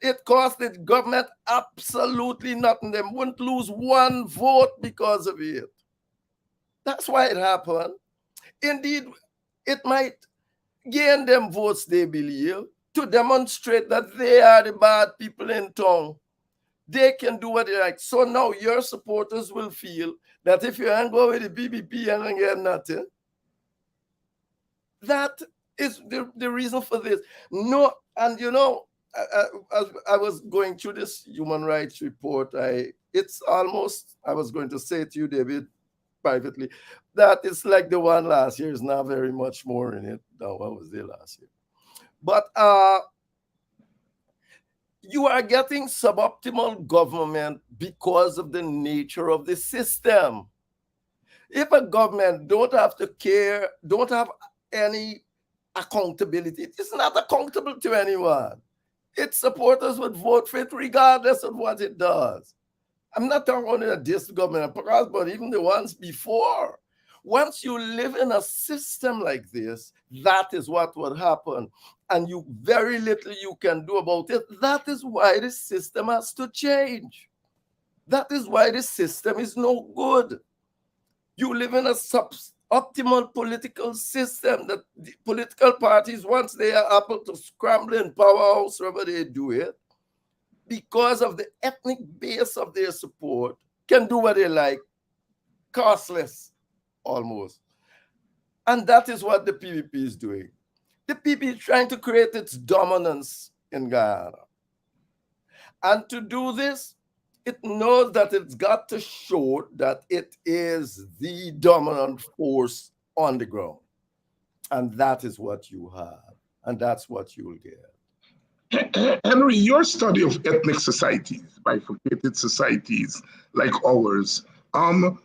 It cost the government absolutely nothing. They wouldn't lose one vote because of it. That's why it happened. Indeed, it might gain them votes, they believe, to demonstrate that they are the bad people in town. They can do what they like. So now your supporters will feel that if you ain't go with the BBP, you ain't get nothing. That is the reason for this. No, and as I was going through this human rights report, I was going to say to you, David, privately, that it's like the one last year. Is not very much more in it than what was there last year. But you are getting suboptimal government because of the nature of the system. If a government don't have to care, don't have any accountability, it's not accountable to anyone. Its supporters would vote for it regardless of what it does. I'm not talking only about this government, but even the ones before. Once you live in a system like this, that is what would happen. And very little you can do about it. That is why the system has to change. That is why the system is no good. You live in a optimal political system that the political parties, once they are able to scramble in powerhouse, wherever they do it, because of the ethnic base of their support, can do what they like. costless almost. And that is what the PPP is doing. The PPP is trying to create its dominance in Guyana. And to do this, it knows that it's got to show that it is the dominant force on the ground. And that is what you have. And that's what you'll get. Henry, your study of ethnic societies, bifurcated societies like ours, and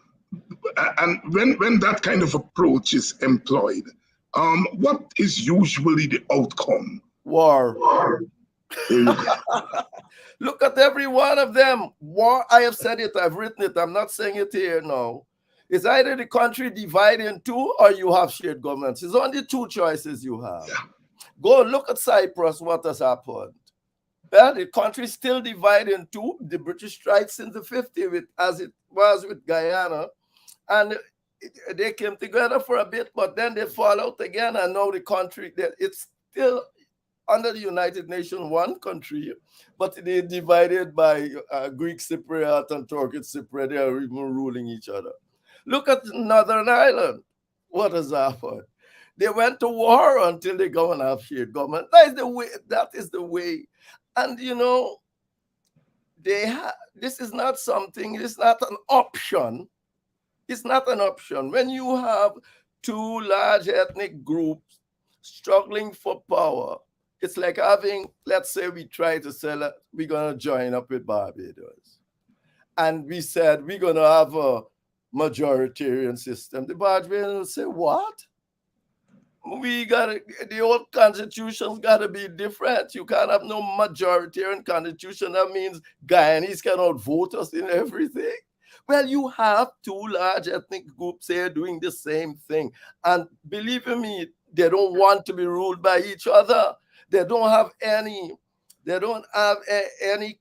when that kind of approach is employed, what is usually the outcome? War. Look at every one of them. War, I have said it, I've written it, I'm not saying it here now. It's either the country divided in two or you have shared governments. It's only two choices you have. Yeah. Go look at Cyprus, what has happened. Well, the country still divided in two. The British tried since the 50s, as it was with Guyana. And they came together for a bit, but then they fall out again. And now the country, it's still under the United Nations, one country, but they divided by Greek Cypriot and Turkish Cypriot. They are even ruling each other. Look at Northern Ireland. What has happened? They went to war until they go and have shared government. That is the way. That is the way. And you know, this is not something. It's not an option. It's not an option. When you have two large ethnic groups struggling for power, it's like having, let's say we try to sell it, we're going to join up with Barbados. And we said we're going to have a majoritarian system. The Barbadians will say, what? The old constitution's got to be different. You can't have no majoritarian constitution. That means Guyanese cannot vote us in everything. Well, you have two large ethnic groups here doing the same thing. And believe me, they don't want to be ruled by each other. They don't have any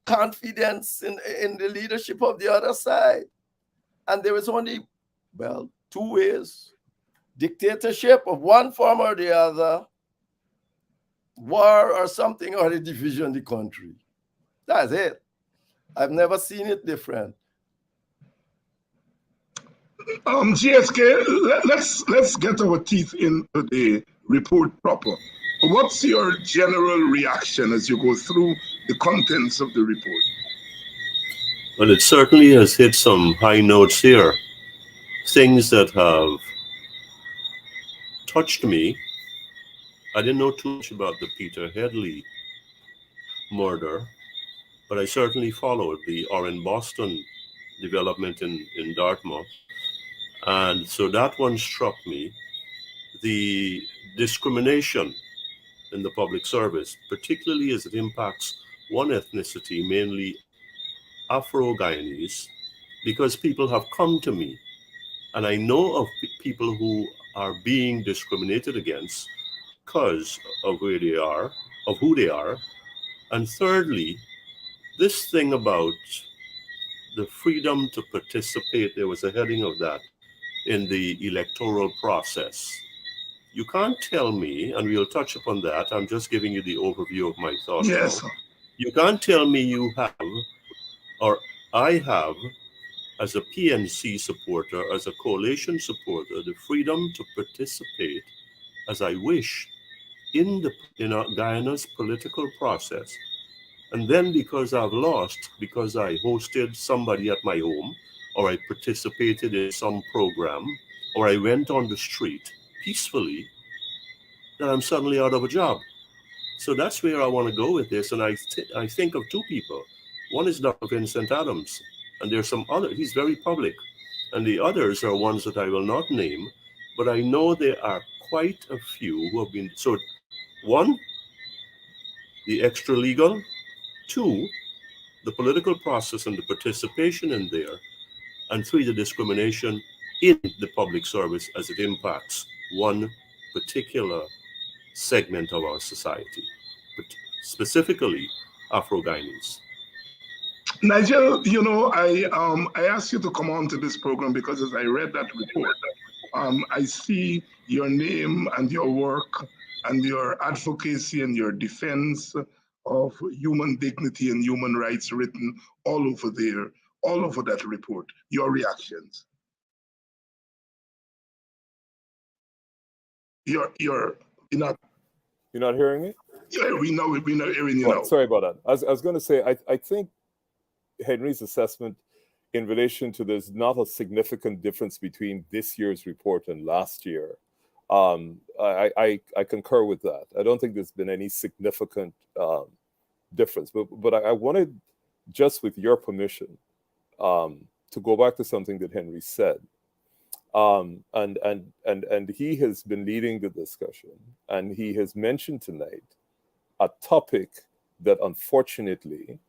confidence in the leadership of the other side. And there is only, well, two ways. Dictatorship of one form or the other, war or something, or the division of the country. That's it. I've never seen it different. GSK, let's get our teeth into the report proper. What's your general reaction as you go through the contents of the report? Well, it certainly has hit some high notes here. Things that have touched me. I didn't know too much about the Peter Headley murder, but I certainly followed the Orrin Boston development in Dartmouth. And so that one struck me. The discrimination in the public service, particularly as it impacts one ethnicity, mainly Afro-Guyanese, because people have come to me and I know of people who are being discriminated against because of where they are, of who they are. And thirdly, this thing about the freedom to participate, there was a heading of that in the electoral process. You can't tell me, and we'll touch upon that, I'm just giving you the overview of my thoughts. Yes. Now. You can't tell me you have, or I have, as a PNC supporter, as a coalition supporter, the freedom to participate as I wish in Guyana's political process. And then because I've lost, because I hosted somebody at my home, or I participated in some program, or I went on the street peacefully, that I'm suddenly out of a job. So that's where I want to go with this. And I think of two people. One is Dr. Vincent Adams, and there's some other, he's very public. And the others are ones that I will not name, but I know there are quite a few who have been, so one, the extra legal, two, the political process and the participation in there, and three, the discrimination in the public service as it impacts one particular segment of our society, but specifically Afro-Guyanese. Nigel, you know, I asked you to come on to this program because as I read that report, I see your name and your work and your advocacy and your defense of human dignity and human rights written all over there, all over that report. Your reactions? You're not. You're not hearing me? Yeah, we're not hearing you now. Sorry about that. I was going to say, I think Henry's assessment in relation to there's not a significant difference between this year's report and last year. I concur with that. I don't think there's been any significant difference. But I wanted, just with your permission, to go back to something that Henry said. And he has been leading the discussion, and he has mentioned tonight a topic that unfortunately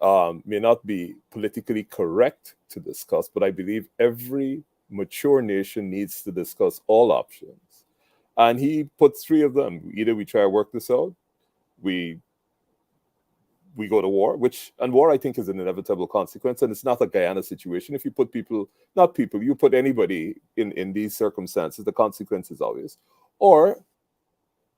may not be politically correct to discuss, but I believe every mature nation needs to discuss all options. And he put three of them. Either we try to work this out, we go to war, and war I think is an inevitable consequence, and it's not a Guyana situation. If you put you put anybody in these circumstances, the consequence is obvious. Or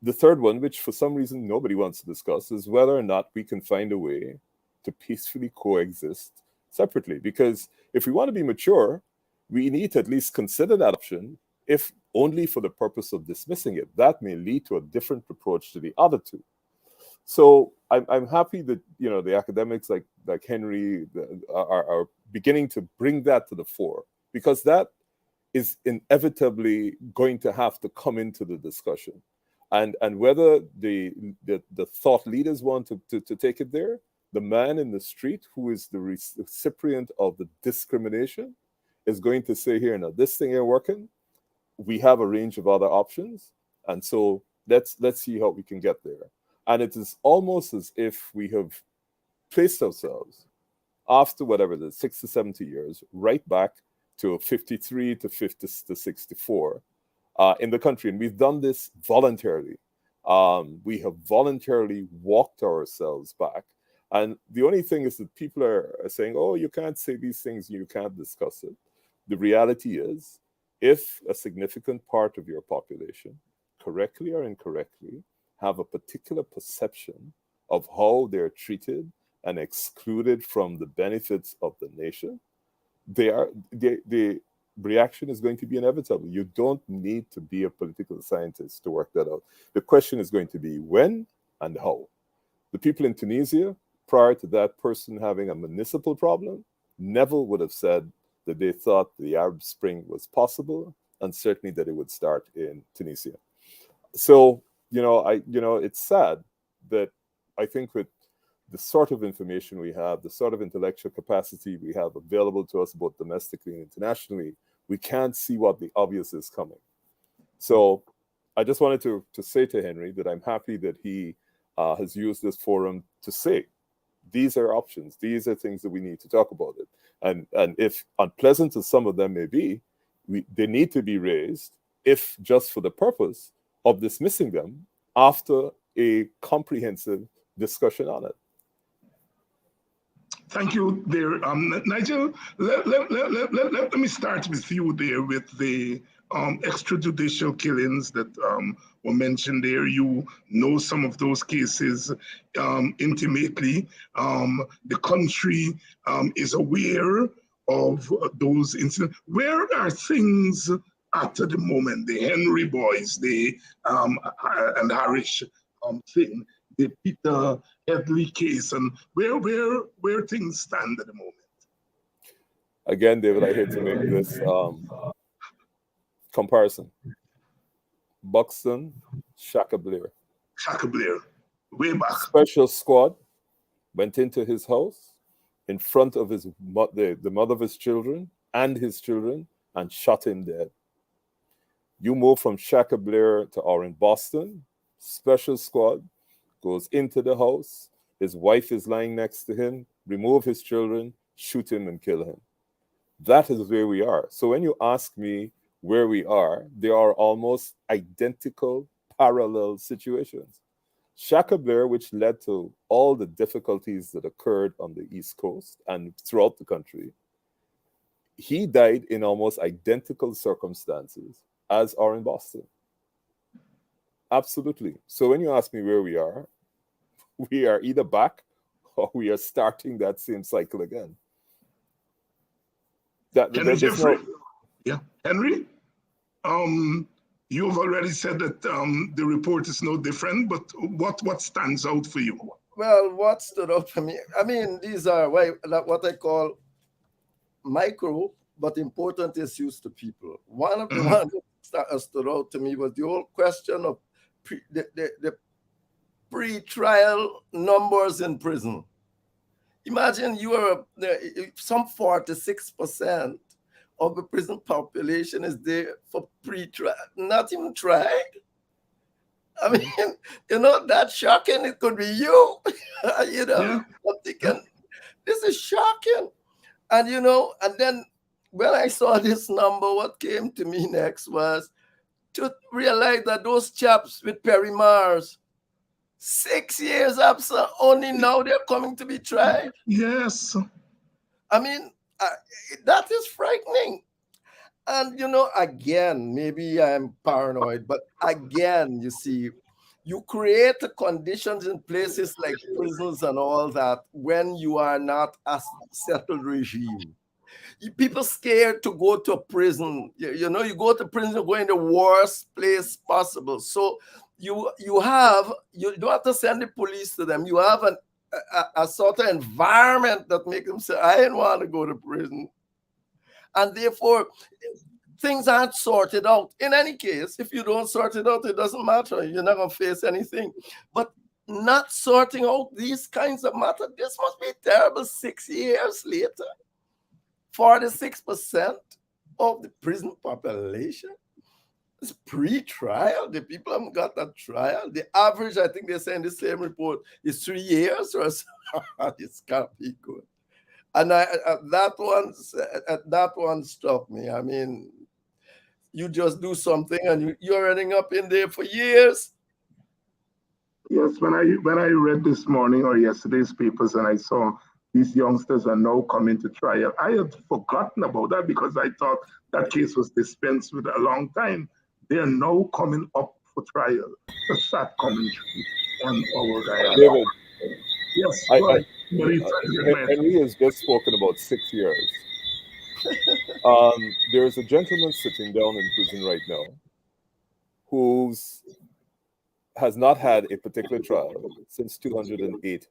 the third one, which for some reason nobody wants to discuss, is whether or not we can find a way to peacefully coexist separately. Because if we want to be mature, we need to at least consider that option, if only for the purpose of dismissing it. That may lead to a different approach to the other two. So I'm happy that the academics like Henry are beginning to bring that to the fore, because that is inevitably going to have to come into the discussion. And whether the thought leaders want to take it there, the man in the street who is the recipient of the discrimination is going to say, here, now this thing ain't working. We have a range of other options. And so let's see how we can get there. And it is almost as if we have placed ourselves, after whatever the 60 to 70 years, right back to 53 to 50 to 64 in the country. And we've done this voluntarily. We have voluntarily walked ourselves back. And the only thing is that people are saying, oh, you can't say these things, you can't discuss it. The reality is, if a significant part of your population, correctly or incorrectly, have a particular perception of how they're treated and excluded from the benefits of the nation, the reaction is going to be inevitable. You don't need to be a political scientist to work that out. The question is going to be when and how. The people in Tunisia, prior to that person having a municipal problem, never would have said that they thought the Arab Spring was possible, and certainly that it would start in Tunisia. So, it's sad that I think with the sort of information we have, the sort of intellectual capacity we have available to us both domestically and internationally, we can't see what the obvious is coming. So I just wanted to say to Henry that I'm happy that he has used this forum to say, these are options, these are things that we need to talk about it. And if unpleasant as some of them may be, they need to be raised, if just for the purpose of dismissing them after a comprehensive discussion on it. Thank you there, Nigel. Let me start with you there with the extrajudicial killings that were mentioned there. You know some of those cases intimately. The country is aware of those incidents. Where are things at the moment? The Henry boys, the and Harish thing, the Peter Headley case, and where things stand at the moment. Again, David, I hate to make this comparison. Buxton, Shaka Blair. Shaka Blair, way back. Special squad went into his house in front of the mother of his children and shot him dead. You move from Shaka Blair to Orange Boston. Special squad goes into the house. His wife is lying next to him. Remove his children, shoot him, and kill him. That is where we are. So when you ask me where we are, they are almost identical, parallel situations. Shaka Blair, which led to all the difficulties that occurred on the East Coast and throughout the country, he died in almost identical circumstances as are in Boston. Absolutely. So when you ask me where we are either back or we are starting that same cycle again. Henry Jeffrey. Yeah, Henry. You've already said that the report is no different, but what stands out for you? Well, what stood out for me, I mean, these are what I call micro, but important issues to people. One of the ones that stood out to me was the whole question of the pre-trial numbers in prison. Imagine you are some 46% of the prison population is there for pre-trial, not even tried. I mean, that's shocking. It could be you. I'm thinking, this is shocking. And, and then when I saw this number, what came to me next was to realize that those chaps with Perry Mars, 6 years after, only now they're coming to be tried. Yes. I mean, that is frightening. And, again, maybe I'm paranoid, but again, you see, you create the conditions in places like prisons and all that when you are not a settled regime. People scared to go to a prison. You go to prison, you go in the worst place possible. So you don't have to send the police to them. You have a sort of environment that makes them say, I didn't want to go to prison. And therefore, things aren't sorted out. In any case, if you don't sort it out, it doesn't matter. You're not going to face anything. But not sorting out these kinds of matters, this must be terrible 6 years later. 46% of the prison population is pre-trial. The people haven't got that trial. The average, I think they say in the same report, is 3 years or so. This can't be good. And that one struck me. I mean, you just do something and you're ending up in there for years. Yes, when I read this morning or yesterday's papers and I saw these youngsters are now coming to trial, I had forgotten about that because I thought that case was dispensed with a long time. They're now coming up for trial. The sad commentary on our David. Yes, Henry has just spoken about 6 years. There's a gentleman sitting down in prison right now who has not had a particular trial since 2008.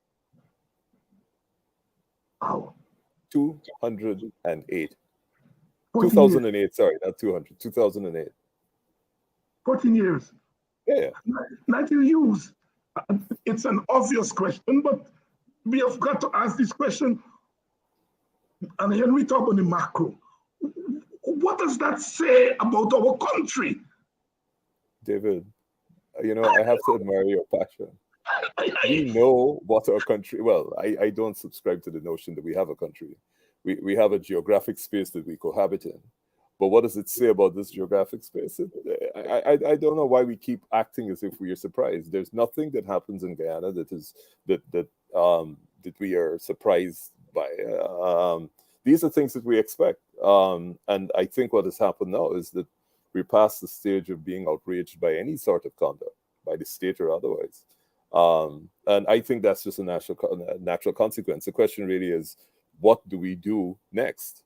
Wow. 2008. 2008, sorry, not 200. 2008. 14 years. Yeah. Not to use. It's an obvious question, but we have got to ask this question. And here we talk about the macro. What does that say about our country? David, I have to admire your passion. We know what our country, well, I don't subscribe to the notion that we have a country. We have a geographic space that we cohabit in. But what does it say about this geographic space? I don't know why we keep acting as if we are surprised. There's nothing that happens in Guyana that we are surprised by. These are things that we expect. And I think what has happened now is that we're past the stage of being outraged by any sort of conduct, by the state or otherwise. And I think that's just a natural consequence. The question really is, what do we do next?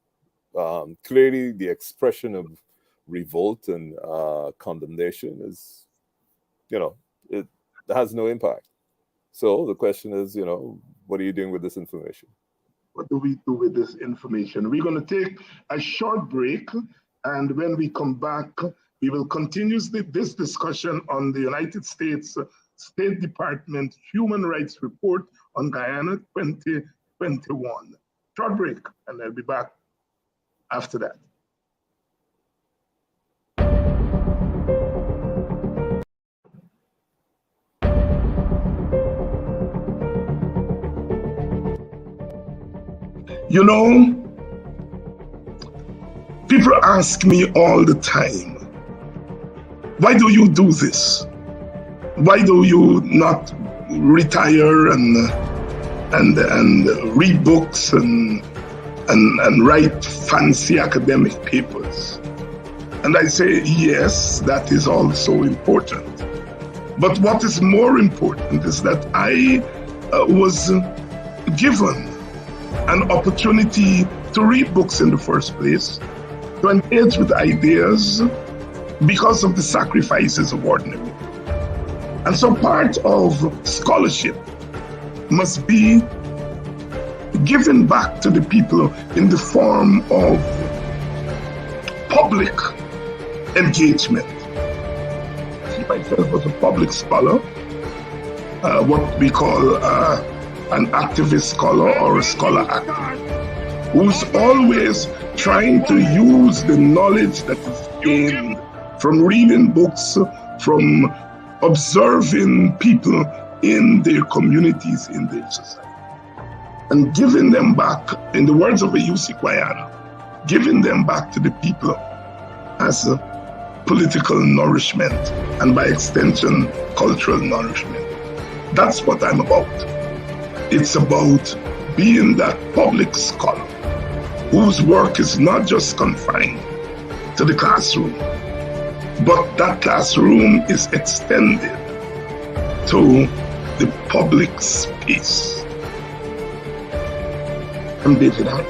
Clearly, the expression of revolt and condemnation is, it has no impact. So the question is, what are you doing with this information? What do we do with this information? We're going to take a short break, and when we come back, we will continue this discussion on the United States State Department Human Rights Report on Guyana 2021. Short break, and I'll be back after that. People ask me all the time, why do you do this? Why do you not retire and read books and write fancy academic papers? And I say, yes, that is also important. But what is more important is that I was given an opportunity to read books in the first place, to engage with ideas, because of the sacrifices of ordinary people. And so part of scholarship must be given back to the people in the form of public engagement. I see myself as a public scholar, what we call an activist scholar or a scholar activist, who's always trying to use the knowledge that is gained from reading books, from observing people in their communities, in their society, and giving them back, in the words of a UC Kwayana, giving them back to the people as a political nourishment and by extension, cultural nourishment. That's what I'm about. It's about being that public scholar whose work is not just confined to the classroom, but that classroom is extended to the public space. I'm David Hunt.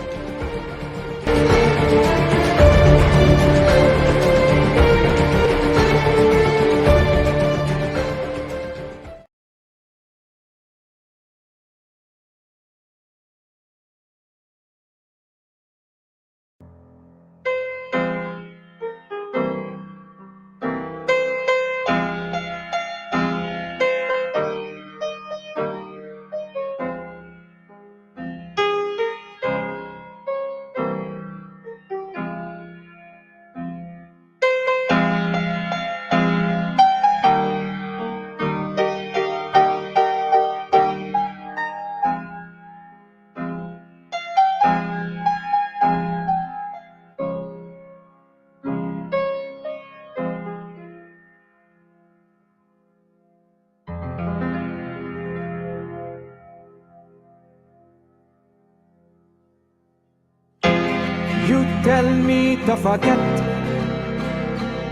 You tell me to forget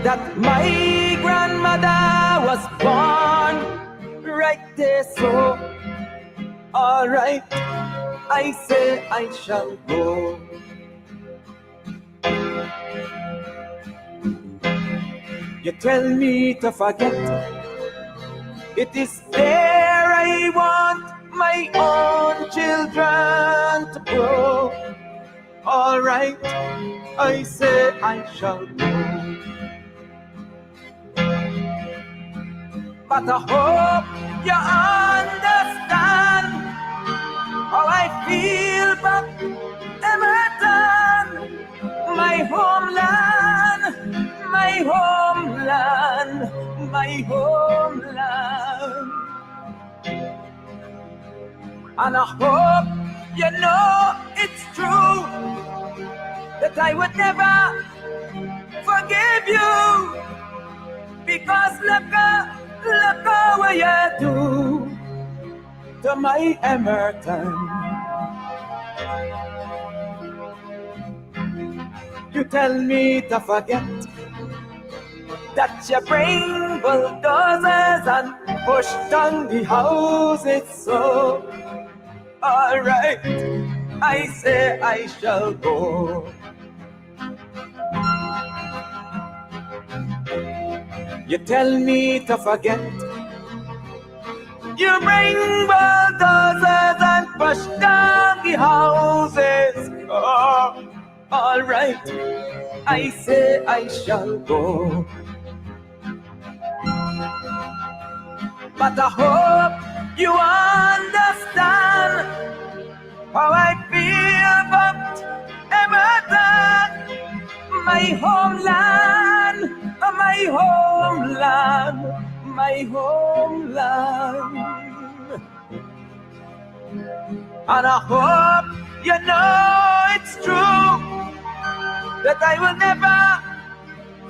that my grandmother was born right there, so alright, I say I shall go. You tell me to forget, it is there I want my own children to grow. Alright, I say I shall go. But I hope you understand how I feel back Emerton, my homeland, my homeland, my homeland. And I hope you know it's true that I would never forgive you, because look what you do to my Emerton. You tell me to forget that you bring bulldozers and push down the houses, so alright, I say I shall go. You tell me to forget, you bring bulldozers and push down the houses, oh, alright, I say I shall go. But I hope you understand how I feel about Emerton, my homeland, my homeland, my homeland. And I hope you know it's true that I will never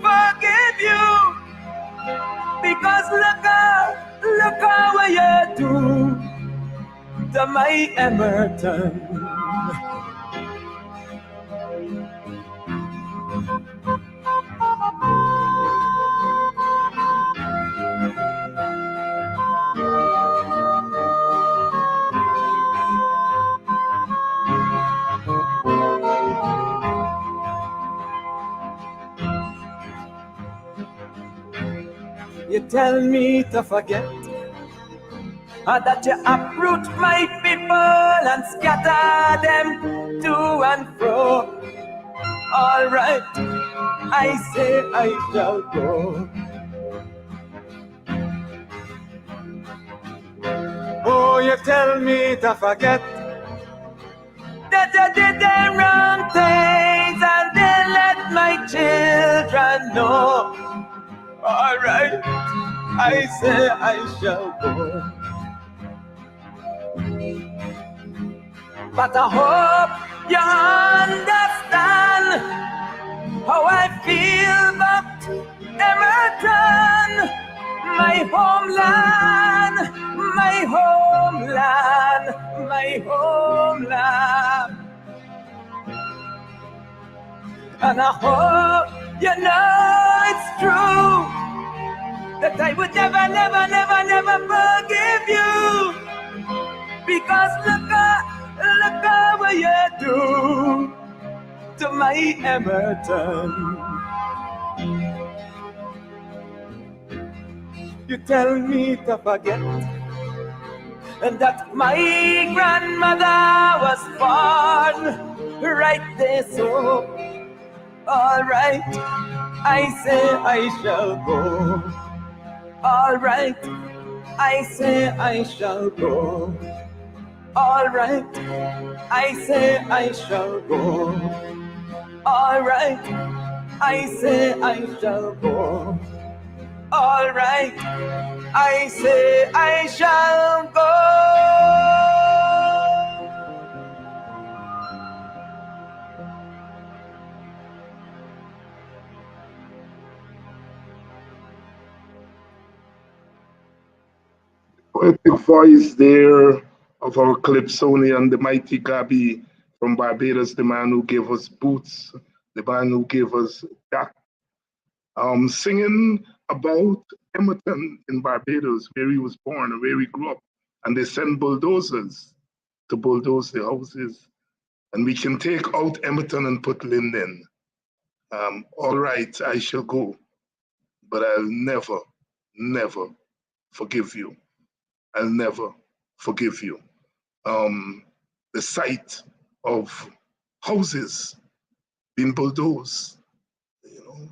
forgive you, because look what you do to my Emerton. You tell me to forget, that you uproot my people and scatter them to and fro. All right, I say I shall go. Oh, you tell me to forget that I did the wrong things and then let my children know. All right, I say I shall go. But I hope you understand how I feel about Emerton, my homeland, my homeland, my homeland. And I hope you know it's true that I would never, never, never, never forgive you. Because look what you do to my Emerton. You tell me to forget, and that my grandmother was born right there, so all right, I say I shall go. All right, I say I shall go. All right, I say I shall go. All right, I say I shall go. All right, I say I shall go. Poetic voice there of our Calypsonian, the mighty Gabi from Barbados, the man who gave us Boots, the man who gave us Dak, singing about Emerton in Barbados, where he was born and where he grew up. And they send bulldozers to bulldoze the houses. And we can take out Emerton and put Linden. All right, I shall go, but I'll never, never forgive you. I'll never forgive you. The sight of houses being bulldozed, you know,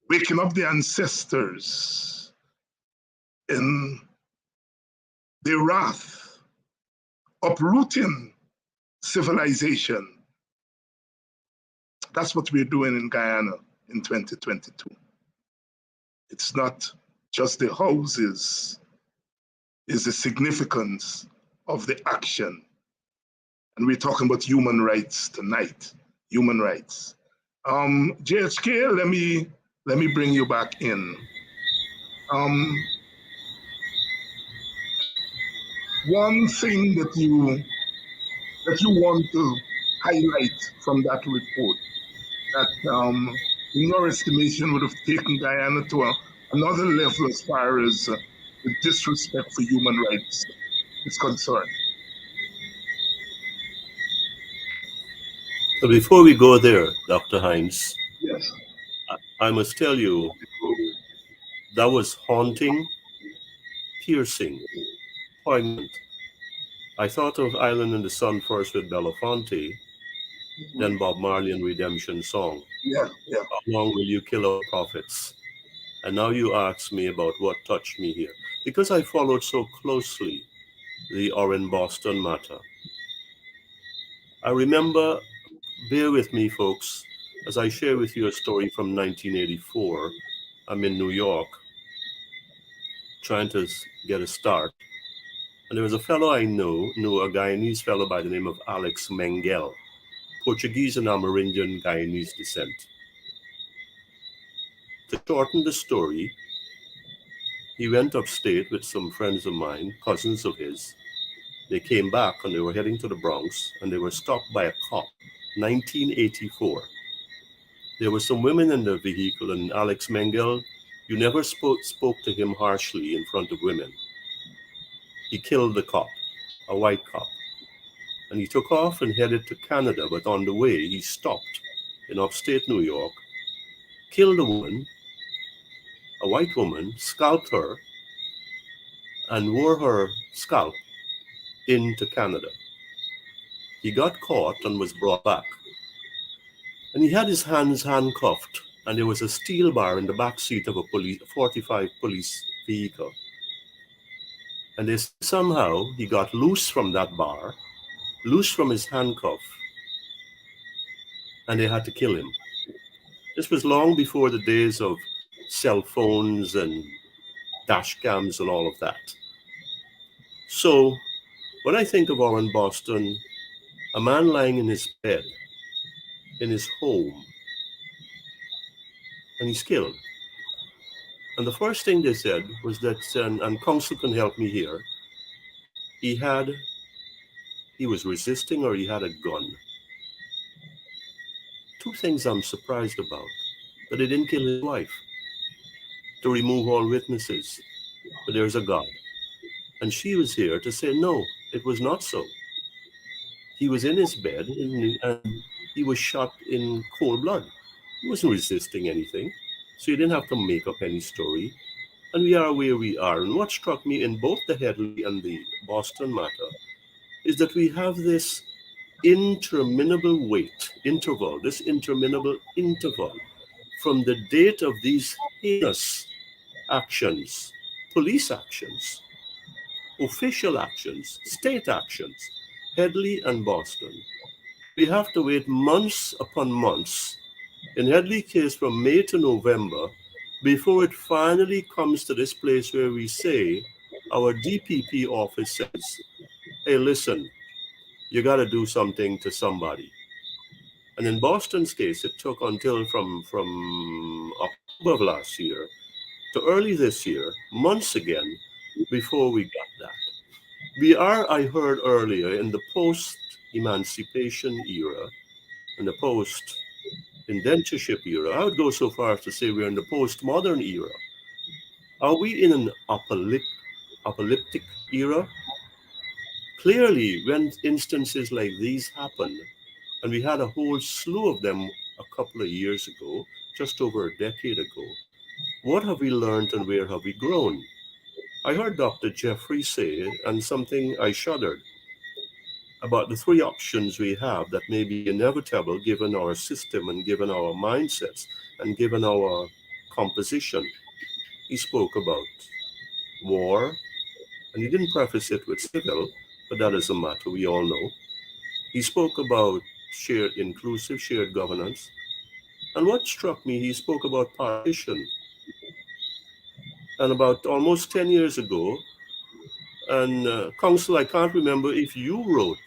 waking up the ancestors in their wrath, uprooting civilization. That's what we're doing in Guyana in 2022. It's not just the houses, it's the significance of the action. And we're talking about human rights tonight, human rights. JHK, let me bring you back in. One thing that you want to highlight from that report that in your estimation would have taken Guyana to another level as far as the disrespect for human rights is concerned. So before we go there, Dr. Hines, Yes. I must tell you, that was haunting, piercing, poignant. I thought of Island in the Sun first with Belafonte, then Bob Marley and Redemption Song. Yeah. How long will you kill our prophets? And now you ask me about what touched me here. Because I followed so closely the Oren Boston matter. I remember, bear with me folks, as I share with you a story from 1984. I'm in New York, trying to get a start. And there was a fellow I knew a Guyanese fellow by the name of Alex Mengel, Portuguese and Amerindian Guyanese descent. To shorten the story, he went upstate with some friends of mine, cousins of his. They came back and they were heading to the Bronx and they were stopped by a cop, 1984. There were some women in the vehicle and Alex Mengel, you never spoke to him harshly in front of women. He killed the cop, a white cop. And he took off and headed to Canada, but on the way he stopped in upstate New York, killed a woman, a white woman, scalped her and wore her scalp into Canada. He got caught and was brought back. And he had his hands handcuffed, and there was a steel bar in the back seat of a 45 police vehicle. And somehow he got loose from that bar, loose from his handcuff, and they had to kill him. This was long before the days of cell phones and dash cams and all of that. So when I think of Warren Boston, a man lying in his bed, in his home, and he's killed. And the first thing they said was that, and counsel can help me here, he was resisting or he had a gun. Two things I'm surprised about: that they didn't kill his wife to remove all witnesses, but there's a God. And she was here to say, no, it was not so. He was in his bed and he was shot in cold blood. He wasn't resisting anything, so you didn't have to make up any story. And we are where we are. And what struck me in both the Headley and the Boston matter is that we have this interminable interval from the date of these heinous actions, police actions, official actions, state actions, Headley and Boston. We have to wait months upon months, in Headley case from May to November, before it finally comes to this place where we say, our DPP office says, hey, listen, you got to do something to somebody. And in Boston's case, it took until from October of last year to early this year, months again, before we got that. We are, I heard earlier, in the post-emancipation era, in the post-indentureship era. I would go so far as to say we're in the postmodern era. Are we in an apocalyptic era? Clearly, when instances like these happen, and we had a whole slew of them a couple of years ago, just over a decade ago, what have we learned and where have we grown? I heard Dr. Jeffrey say, and something I shuddered, about the three options we have that may be inevitable given our system and given our mindsets and given our composition. He spoke about war, and he didn't preface it with civil, but that doesn't matter, we all know. He spoke about inclusive shared governance. And what struck me, he spoke about partition. And about almost 10 years ago, and Council, I can't remember if you wrote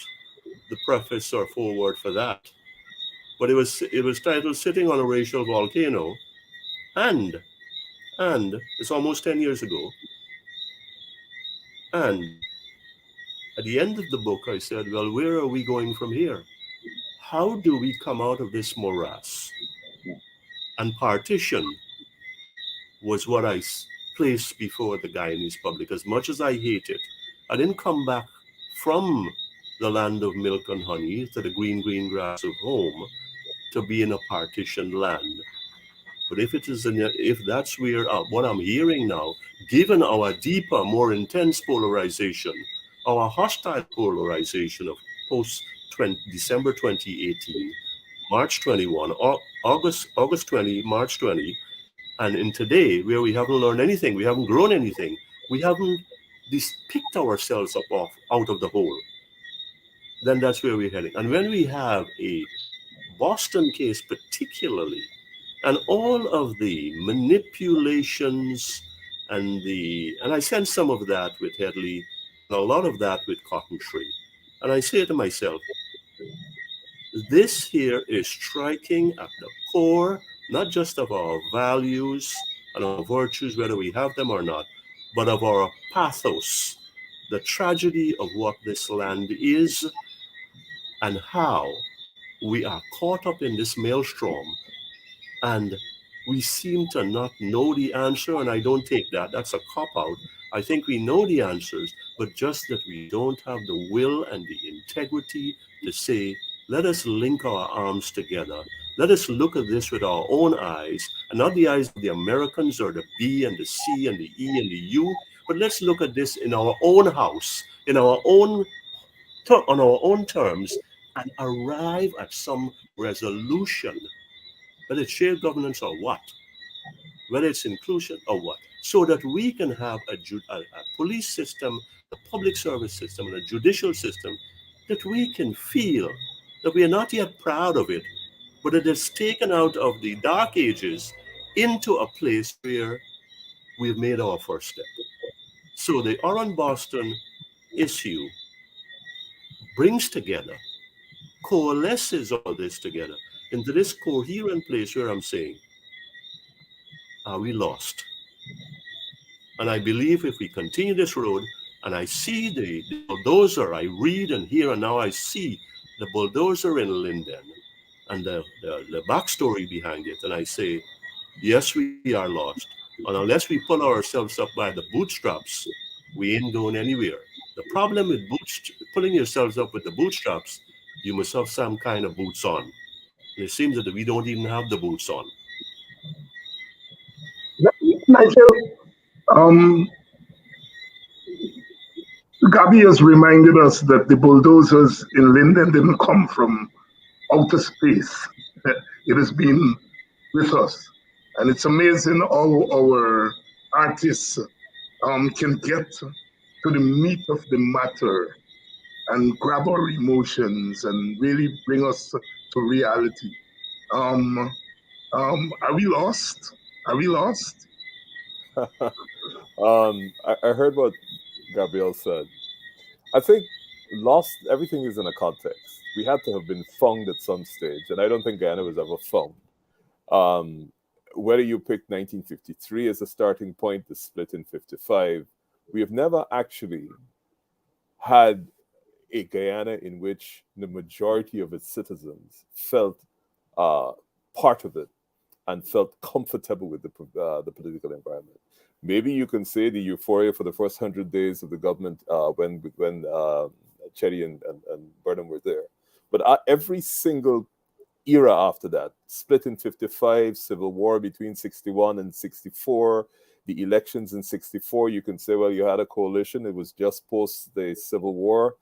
the preface or foreword for that, but it was titled Sitting on a Racial Volcano, and it's almost 10 years ago, and at the end of the book I said, well, where are we going from here? How do we come out of this morass? And partition was what I placed before the guy in his public. As much as I hate it, I didn't come back from the land of milk and honey to the green grass of home to be in a partitioned land. But if that's where what I'm hearing now, given our deeper, more intense polarization, our hostile polarization of December 2018, March 21, August 20, March 20, and in today, where we haven't learned anything, we haven't grown anything, we haven't picked ourselves up out of the hole, then that's where we're heading. And when we have a Boston case particularly, and all of the manipulations and I sense some of that with Headley, and a lot of that with Cotton Tree. And I say to myself, this here is striking at the core, not just of our values and our virtues, whether we have them or not, but of our pathos, the tragedy of what this land is and how we are caught up in this maelstrom and we seem to not know the answer. And I don't take that. That's a cop-out. I think we know the answers, but just that we don't have the will and the integrity to say, let us link our arms together Let us look at this with our own eyes, and not the eyes of the Americans or the B and the C and the E and the U, but let's look at this in our own house, in our own on our own terms, and arrive at some resolution, whether it's shared governance or what, whether it's inclusion or what, so that we can have a police system, a public service system, and a judicial system that we can feel that we are not yet proud of it, but it is taken out of the dark ages into a place where we've made our first step. So the Oran Boston issue brings together, coalesces all this together into this coherent place where I'm saying, are we lost? And I believe if we continue this road, and I see the bulldozer, I read and hear, and now I see the bulldozer in Linden and the backstory behind it, and I say, yes, we are lost. And unless we pull ourselves up by the bootstraps, we ain't going anywhere. The problem with pulling yourselves up with the bootstraps, you must have some kind of boots on. And it seems that we don't even have the boots on. Nigel, um, Gabby has reminded us that the bulldozers in Linden didn't come from outer space. It has been with us. And it's amazing how our artists can get to the meat of the matter and grab our emotions and really bring us to reality. Are we lost? Are we lost? I heard what Gabriel said. I think lost, everything is in a context. We had to have been found at some stage, and I don't think Guyana was ever found. Um, Whether you pick 1953 as a starting point, the split in 55, we have never actually had a Guyana in which the majority of its citizens felt part of it and felt comfortable with the political environment. Maybe you can say the euphoria for the first 100 days of the government when Chetty and Burnham were there, but every single era after that, split in 55, civil war between 61 and 64, the elections in 64, you can say, well, you had a coalition. It was just post the Civil War.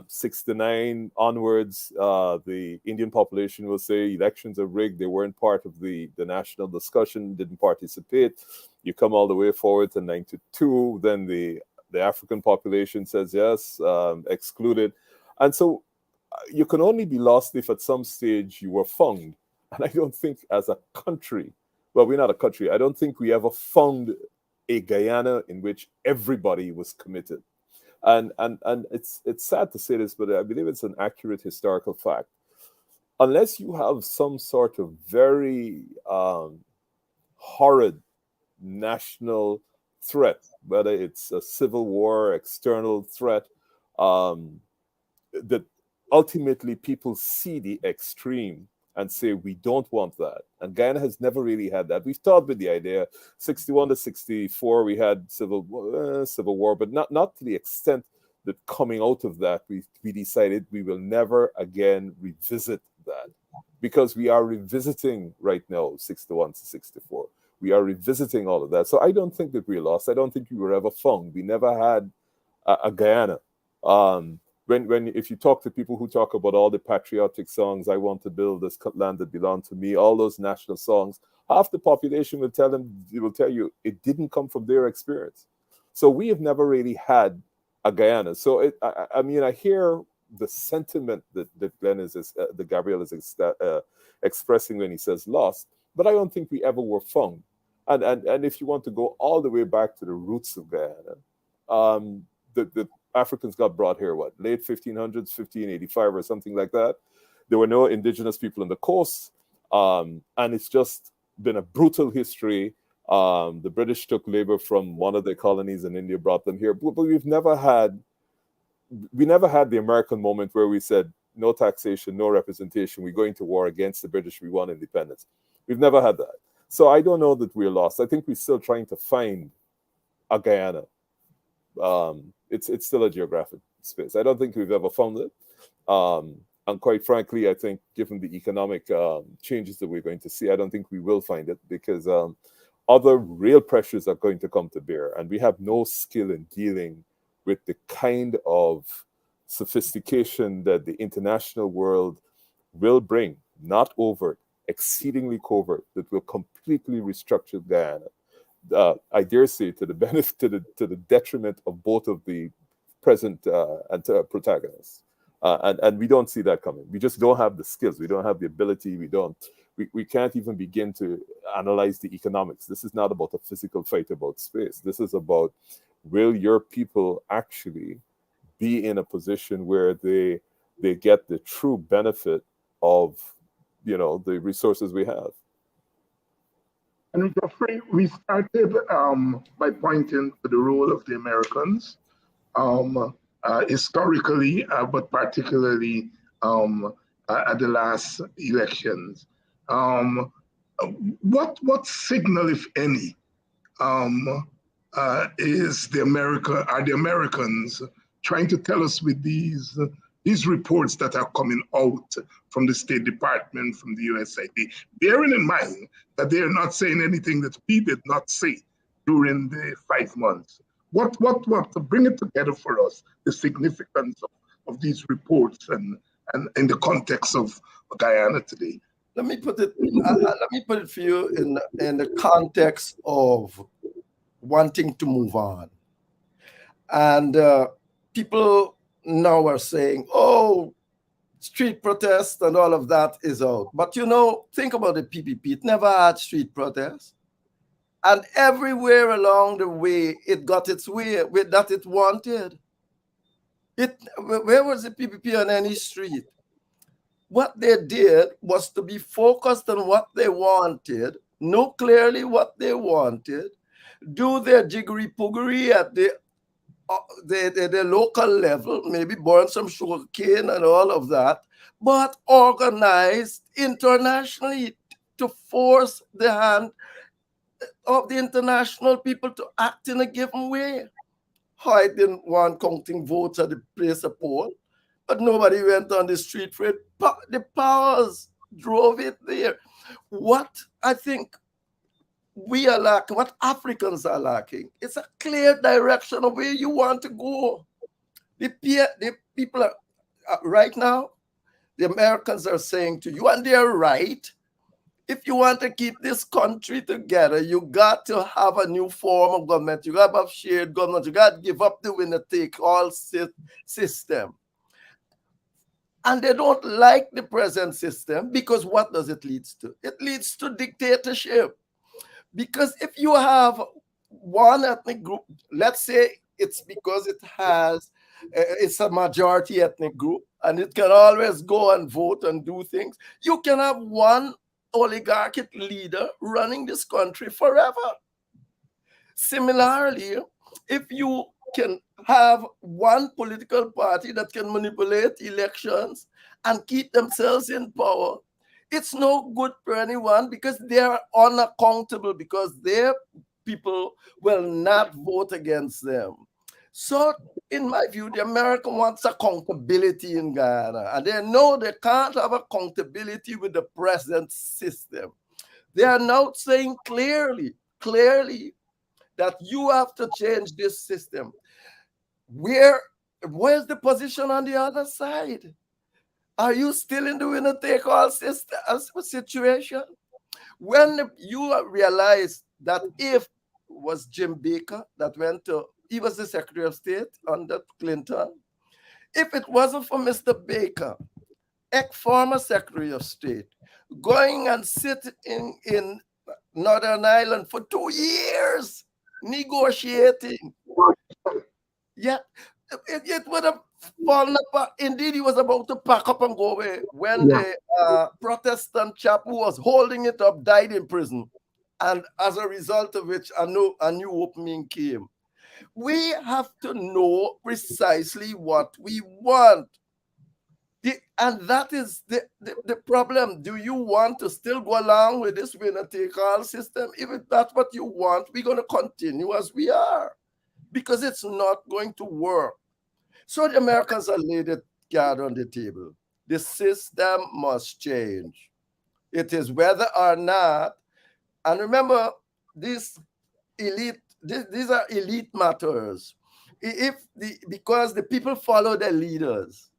69 onwards, the Indian population will say elections are rigged. They weren't part of the national discussion, didn't participate. You come all the way forward to 92, then the African population says yes, excluded. And so you can only be lost if at some stage you were found. And I don't think as a country, well, we're not a country, I don't think we ever found a Guyana in which everybody was committed. And it's sad to say this, but I believe it's an accurate historical fact. Unless you have some sort of very horrid national threat, whether it's a civil war, external threat, that ultimately people see the extreme and say, we don't want that. And Guyana has never really had that. We've thought with the idea, 61 to 64, we had civil war, but not to the extent that coming out of that, we decided we will never again revisit that. Because we are revisiting right now, 61 to 64. We are revisiting all of that. So I don't think that we're lost. I don't think we were ever found. We never had a Guyana. If you talk to people who talk about all the patriotic songs, I want to build this land that belonged to me, all those national songs, half the population will tell you it didn't come from their experience. So we have never really had a Guyana. So I hear the sentiment that Gabriel is expressing when he says lost, but I don't think we ever were found. And if you want to go all the way back to the roots of Guyana, the Africans got brought here, late 1500s, 1585 or something like that. There were no indigenous people on the coast. And it's just been a brutal history. The British took labor from one of their colonies in India, brought them here. But we never had the American moment where we said, no taxation, no representation. We're going to war against the British. We want independence. We've never had that. So I don't know that we're lost. I think we're still trying to find a Guyana. It's still a geographic space. I don't think we've ever found it. And quite frankly, I think given the economic changes that we're going to see, I don't think we will find it, because other real pressures are going to come to bear. And we have no skill in dealing with the kind of sophistication that the international world will bring, not overt, exceedingly covert, that will completely restructure Guyana. I dare say to the benefit, to the detriment of both of the present protagonists. And we don't see that coming. We just don't have the skills. We don't have the ability. We can't even begin to analyze the economics. This is not about a physical fight about space. This is about, will your people actually be in a position where they get the true benefit of, the resources we have. And Geoffrey, we started by pointing to the role of the Americans, historically, but particularly at the last elections. What signal, if any, are the Americans trying to tell us with these reports that are coming out from the State Department, from the USAID, bearing in mind that they are not saying anything that we did not say during the 5 months? What to bring it together for us, the significance of these reports and in the context of Guyana today? Let me put it for you in the context of wanting to move on. And people now are saying, oh, street protests and all of that is out. But think about the PPP. It never had street protests. And everywhere along the way, it got its way that it wanted. Where was the PPP on any street? What they did was to be focused on what they wanted, know clearly what they wanted, do their jiggery-poogery at the local level, maybe burn some sugar cane and all of that, but organized internationally to force the hand of the international people to act in a given way. I didn't want counting votes at the place of poll, but nobody went on the street for it. The powers drove it there. What I think we are lacking, what Africans are lacking, it's a clear direction of where you want to go. The people are, right now, the Americans are saying to you, and they're right, if you want to keep this country together, you got to have a new form of government. You got to have shared government. You got to give up the winner-take-all system. And they don't like the present system because what does it lead to? It leads to dictatorship. Because if you have one ethnic group, let's say it's because it's a majority ethnic group and it can always go and vote and do things, you can have one oligarchic leader running this country forever. Similarly, if you can have one political party that can manipulate elections and keep themselves in power, it's no good for anyone because they're unaccountable, because their people will not vote against them. So, in my view, the American wants accountability in Guyana, and they know they can't have accountability with the present system. They are now saying clearly that you have to change this system. Where's the position on the other side? Are you still in the winner-take-all situation? When you realize that if it was Jim Baker that he was the Secretary of State under Clinton, if it wasn't for Mr. Baker, ex-former Secretary of State, going and sit in Northern Ireland for 2 years, negotiating, it would have fallen apart. Indeed, he was about to pack up and go away when the Protestant chap who was holding it up died in prison. And as a result of which, a new opening came. We have to know precisely what we want. And that is the problem. Do you want to still go along with this winner-take-all system? If that's what you want, we're going to continue as we are, because it's not going to work. So the Americans are laid it card on the table. The system must change. It is whether or not, and remember, these are elite matters. Because the people follow their leaders.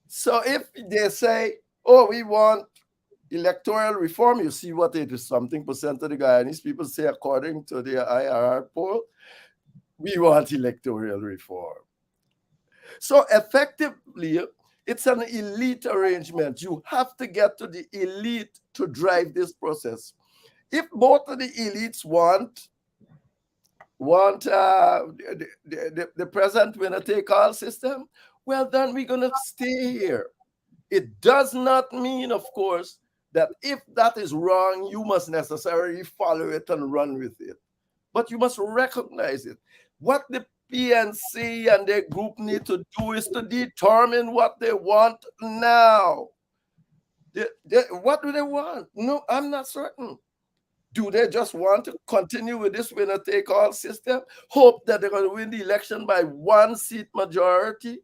So if they say, oh, we want electoral reform, you see what it is, something percent of the Guyanese people say, according to the IRR poll, we want electoral reform. So effectively, it's an elite arrangement. You have to get to the elite to drive this process. If both of the elites want the present winner-take-all system, well, then we're going to stay here. It does not mean, of course, that if that is wrong, you must necessarily follow it and run with it. But you must recognize it. What the PNC and their group need to do is to determine what they want now. What do they want? No, I'm not certain. Do they just want to continue with this winner-take-all system? Hope that they're going to win the election by 1-seat majority?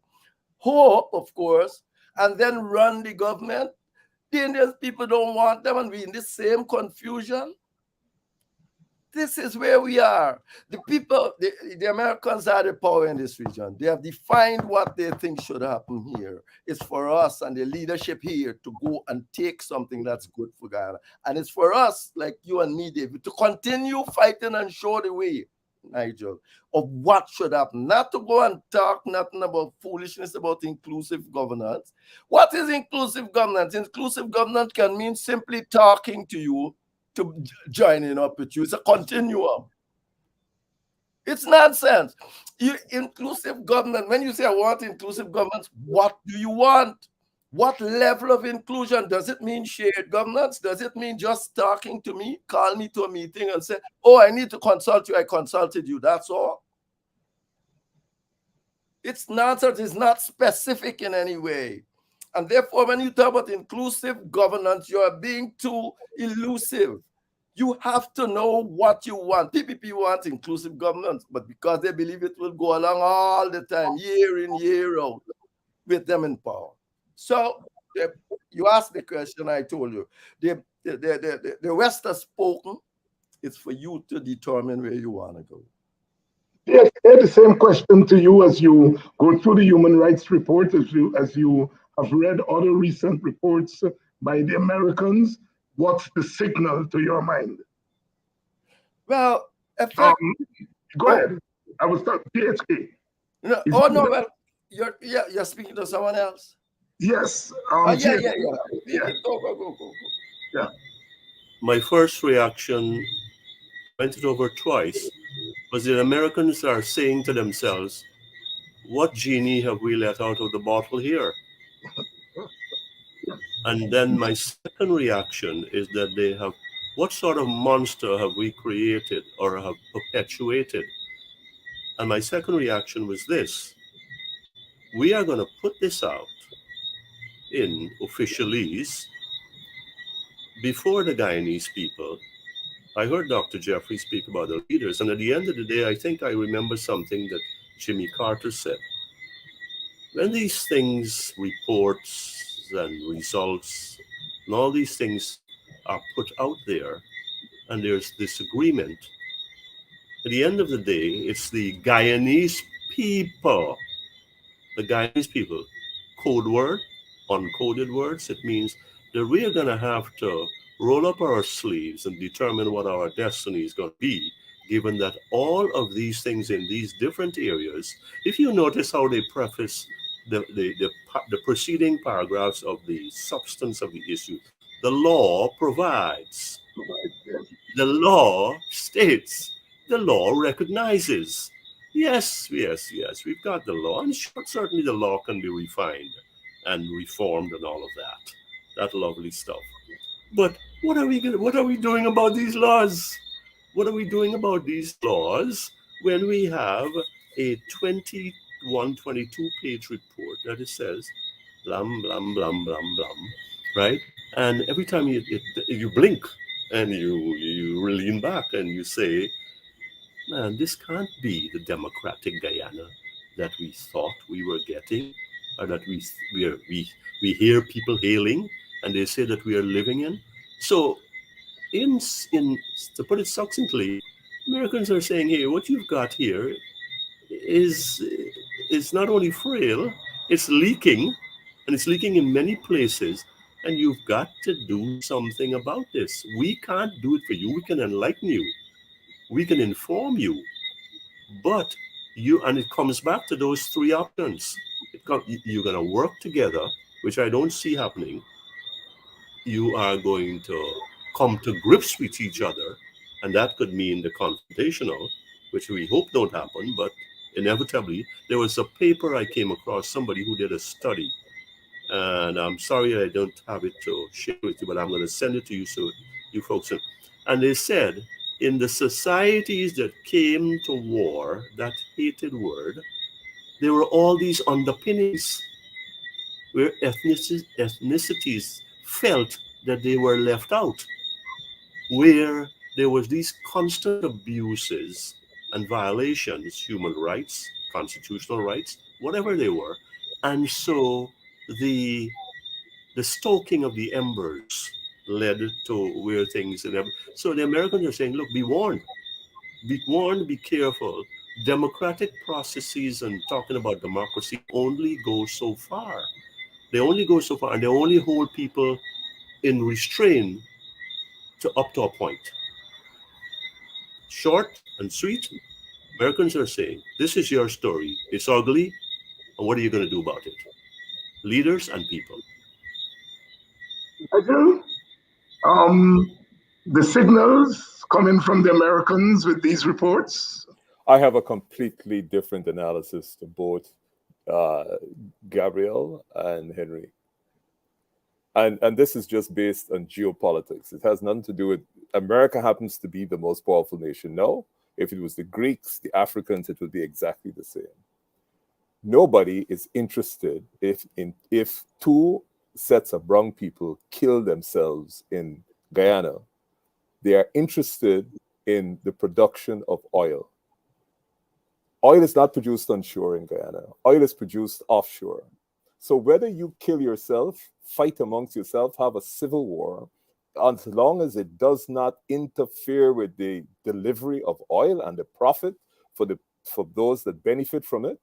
Hope, of course, and then run the government? The Indian people don't want them and we in the same confusion? This is where we are. The people, the Americans are the power in this region. They have defined what they think should happen here. It's for us and the leadership here to go and take something that's good for Ghana. And it's for us, like you and me, David, to continue fighting and show the way, Nigel, of what should happen. Not to go and talk nothing about foolishness about inclusive governance. What is inclusive governance? Inclusive governance can mean simply talking to you, to joining up with you. It's a continuum. It's nonsense. Inclusive government, when you say I want inclusive governance, what do you want? What level of inclusion? Does it mean shared governance? Does it mean just talking to me, call me to a meeting and say, oh, I need to consult you, I consulted you, that's all? It's nonsense. It's not specific in any way. And therefore, when you talk about inclusive governance, you are being too elusive. You have to know what you want. PPP wants inclusive governance, but because they believe it will go along all the time, year in, year out, with them in power. So you asked the question, I told you. The West has spoken. It's for you to determine where you want to go. Yes, I had the same question to you as you go through the human rights report, as you have read other recent reports by the Americans. What's the signal to your mind? Well, go ahead. I was talking PHK. No, well, you're speaking to someone else. Yes. Yeah. Go. Yeah. My first reaction, went it over twice, was that Americans are saying to themselves, what genie have we let out of the bottle here? And then my second reaction is that they have, what sort of monster have we created or have perpetuated? And my second reaction was this: we are going to put this out in officialese before the Guyanese people. I heard Dr. Jeffrey speak about the leaders, and at the end of the day, I think I remember something that Jimmy Carter said. When these things, reports and results, and all these things are put out there, and there's disagreement, at the end of the day, it's the Guyanese people. The Guyanese people. Code word, uncoded words, it means that we are going to have to roll up our sleeves and determine what our destiny is going to be, given that all of these things in these different areas, if you notice how they preface the preceding paragraphs of the substance of the issue, the law provides, the law states, the law recognizes. Yes, we've got the law, and certainly the law can be refined and reformed and all of that lovely stuff. But what are we doing about these laws? What are we doing about these laws when we have a 22-page report that it says blam blam blam blam blam, right? And every time you blink and you lean back and you say, man, this can't be the democratic Guyana that we thought we were getting. that we hear people hailing, and they say that we are living in. So, in to put it succinctly, Americans are saying, "Hey, what you've got here is not only frail, it's leaking, and it's leaking in many places, and you've got to do something about this. We can't do it for you. We can enlighten you, we can inform you, but you." And it comes back to those three options. You're going to work together, which I don't see happening. You are going to come to grips with each other, and that could mean the confrontational, which we hope don't happen, but inevitably. There was a paper I came across, somebody who did a study, and I'm sorry I don't have it to share with you, but I'm going to send it to you so you folks can. And they said, in the societies that came to war, that hated word, there were all these underpinnings where ethnicities felt that they were left out, where there was these constant abuses and violations, human rights, constitutional rights, whatever they were. And so the stoking of the embers led to where things. So the Americans are saying, look, be warned, be careful. Democratic processes and talking about democracy only go so far. They only go so far, and they only hold people in restraint to up to a point. Short and sweet, Americans are saying, this is your story. It's ugly, and what are you going to do about it? Leaders and people. Nigel, the signals coming from the Americans with these reports? I have a completely different analysis to both Gabriel and Henry. And this is just based on geopolitics. It has nothing to do with America happens to be the most powerful nation. No, if it was the Greeks, the Africans, it would be exactly the same. Nobody is interested if two sets of brown people kill themselves in Guyana. They are interested in the production of oil. Oil is not produced on shore in Guyana. Oil is produced offshore. So whether you kill yourself, fight amongst yourself, have a civil war, as long as it does not interfere with the delivery of oil and the profit for those that benefit from it,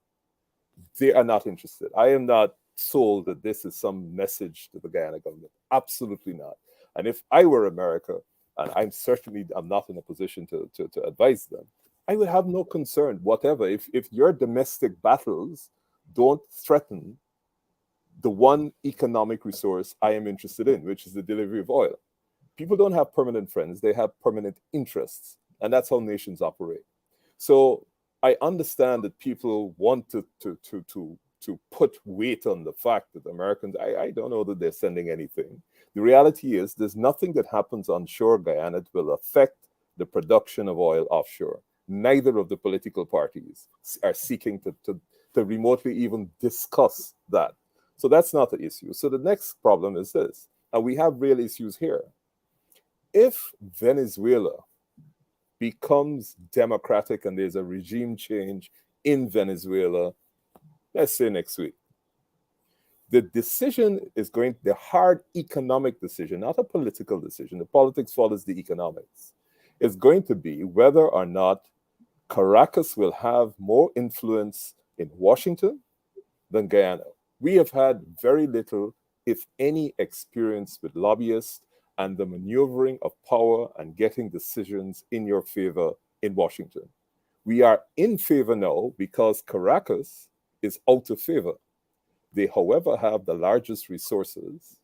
they are not interested. I am not sold that this is some message to the Guyana government. Absolutely not. And if I were America, and I'm not in a position to advise them, I would have no concern whatever. If your domestic battles don't threaten the one economic resource I am interested in, which is the delivery of oil. People don't have permanent friends, they have permanent interests. And that's how nations operate. So I understand that people want to put weight on the fact that Americans, I don't know that they're sending anything. The reality is there's nothing that happens on shore Guyana that will affect the production of oil offshore. Neither of the political parties are seeking to remotely even discuss that. So that's not the issue. So the next problem is this, and we have real issues here. If Venezuela becomes democratic and there's a regime change in Venezuela, let's say next week, the decision is the hard economic decision, not a political decision. The politics follows the economics. Is going to be whether or not Caracas will have more influence in Washington than Guyana. We have had very little, if any, experience with lobbyists and the maneuvering of power and getting decisions in your favor in Washington. We are in favor now because Caracas is out of favor. They, however, have the largest resources.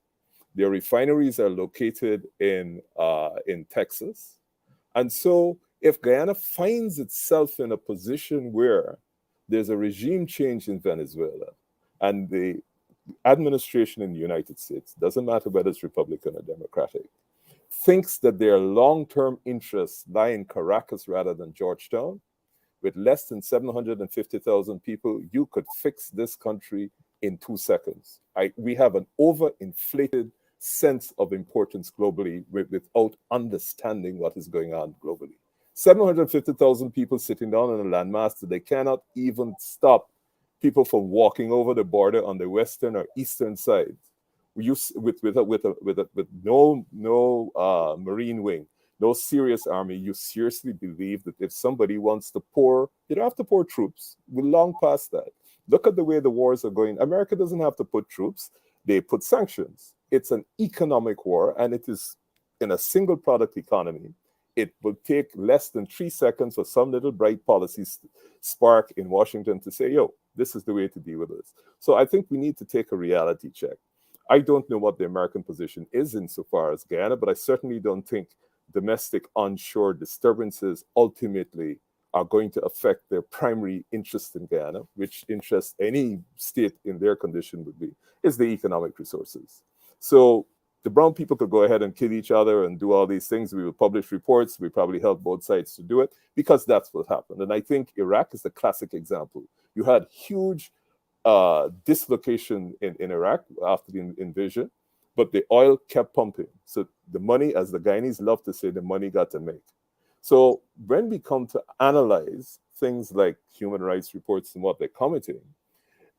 Their refineries are located in Texas. And so if Guyana finds itself in a position where there's a regime change in Venezuela, and the administration in the United States, doesn't matter whether it's Republican or Democratic, thinks that their long-term interests lie in Caracas rather than Georgetown, with less than 750,000 people, you could fix this country in 2 seconds. We have an overinflated sense of importance globally without understanding what is going on globally. 750,000 people sitting down on a landmass that they cannot even stop people from walking over the border on the western or eastern side. With no marine wing, no serious army, you seriously believe that if somebody wants to pour, you don't have to pour troops. We're long past that. Look at the way the wars are going. America doesn't have to put troops. They put sanctions. It's an economic war, and it is in a single product economy. It will take less than 3 seconds for some little bright policy spark in Washington to say, yo, this is the way to deal with this. So I think we need to take a reality check. I don't know what the American position is insofar as Guyana, but I certainly don't think domestic onshore disturbances ultimately are going to affect their primary interest in Guyana, which interest any state in their condition would be, is the economic resources. So the brown people could go ahead and kill each other and do all these things. We will publish reports. We probably help both sides to do it because that's what happened. And I think Iraq is the classic example. You had huge dislocation in Iraq after the invasion, but the oil kept pumping. So the money, as the Guyanese love to say, the money got to make. So when we come to analyze things like human rights reports and what they're commenting,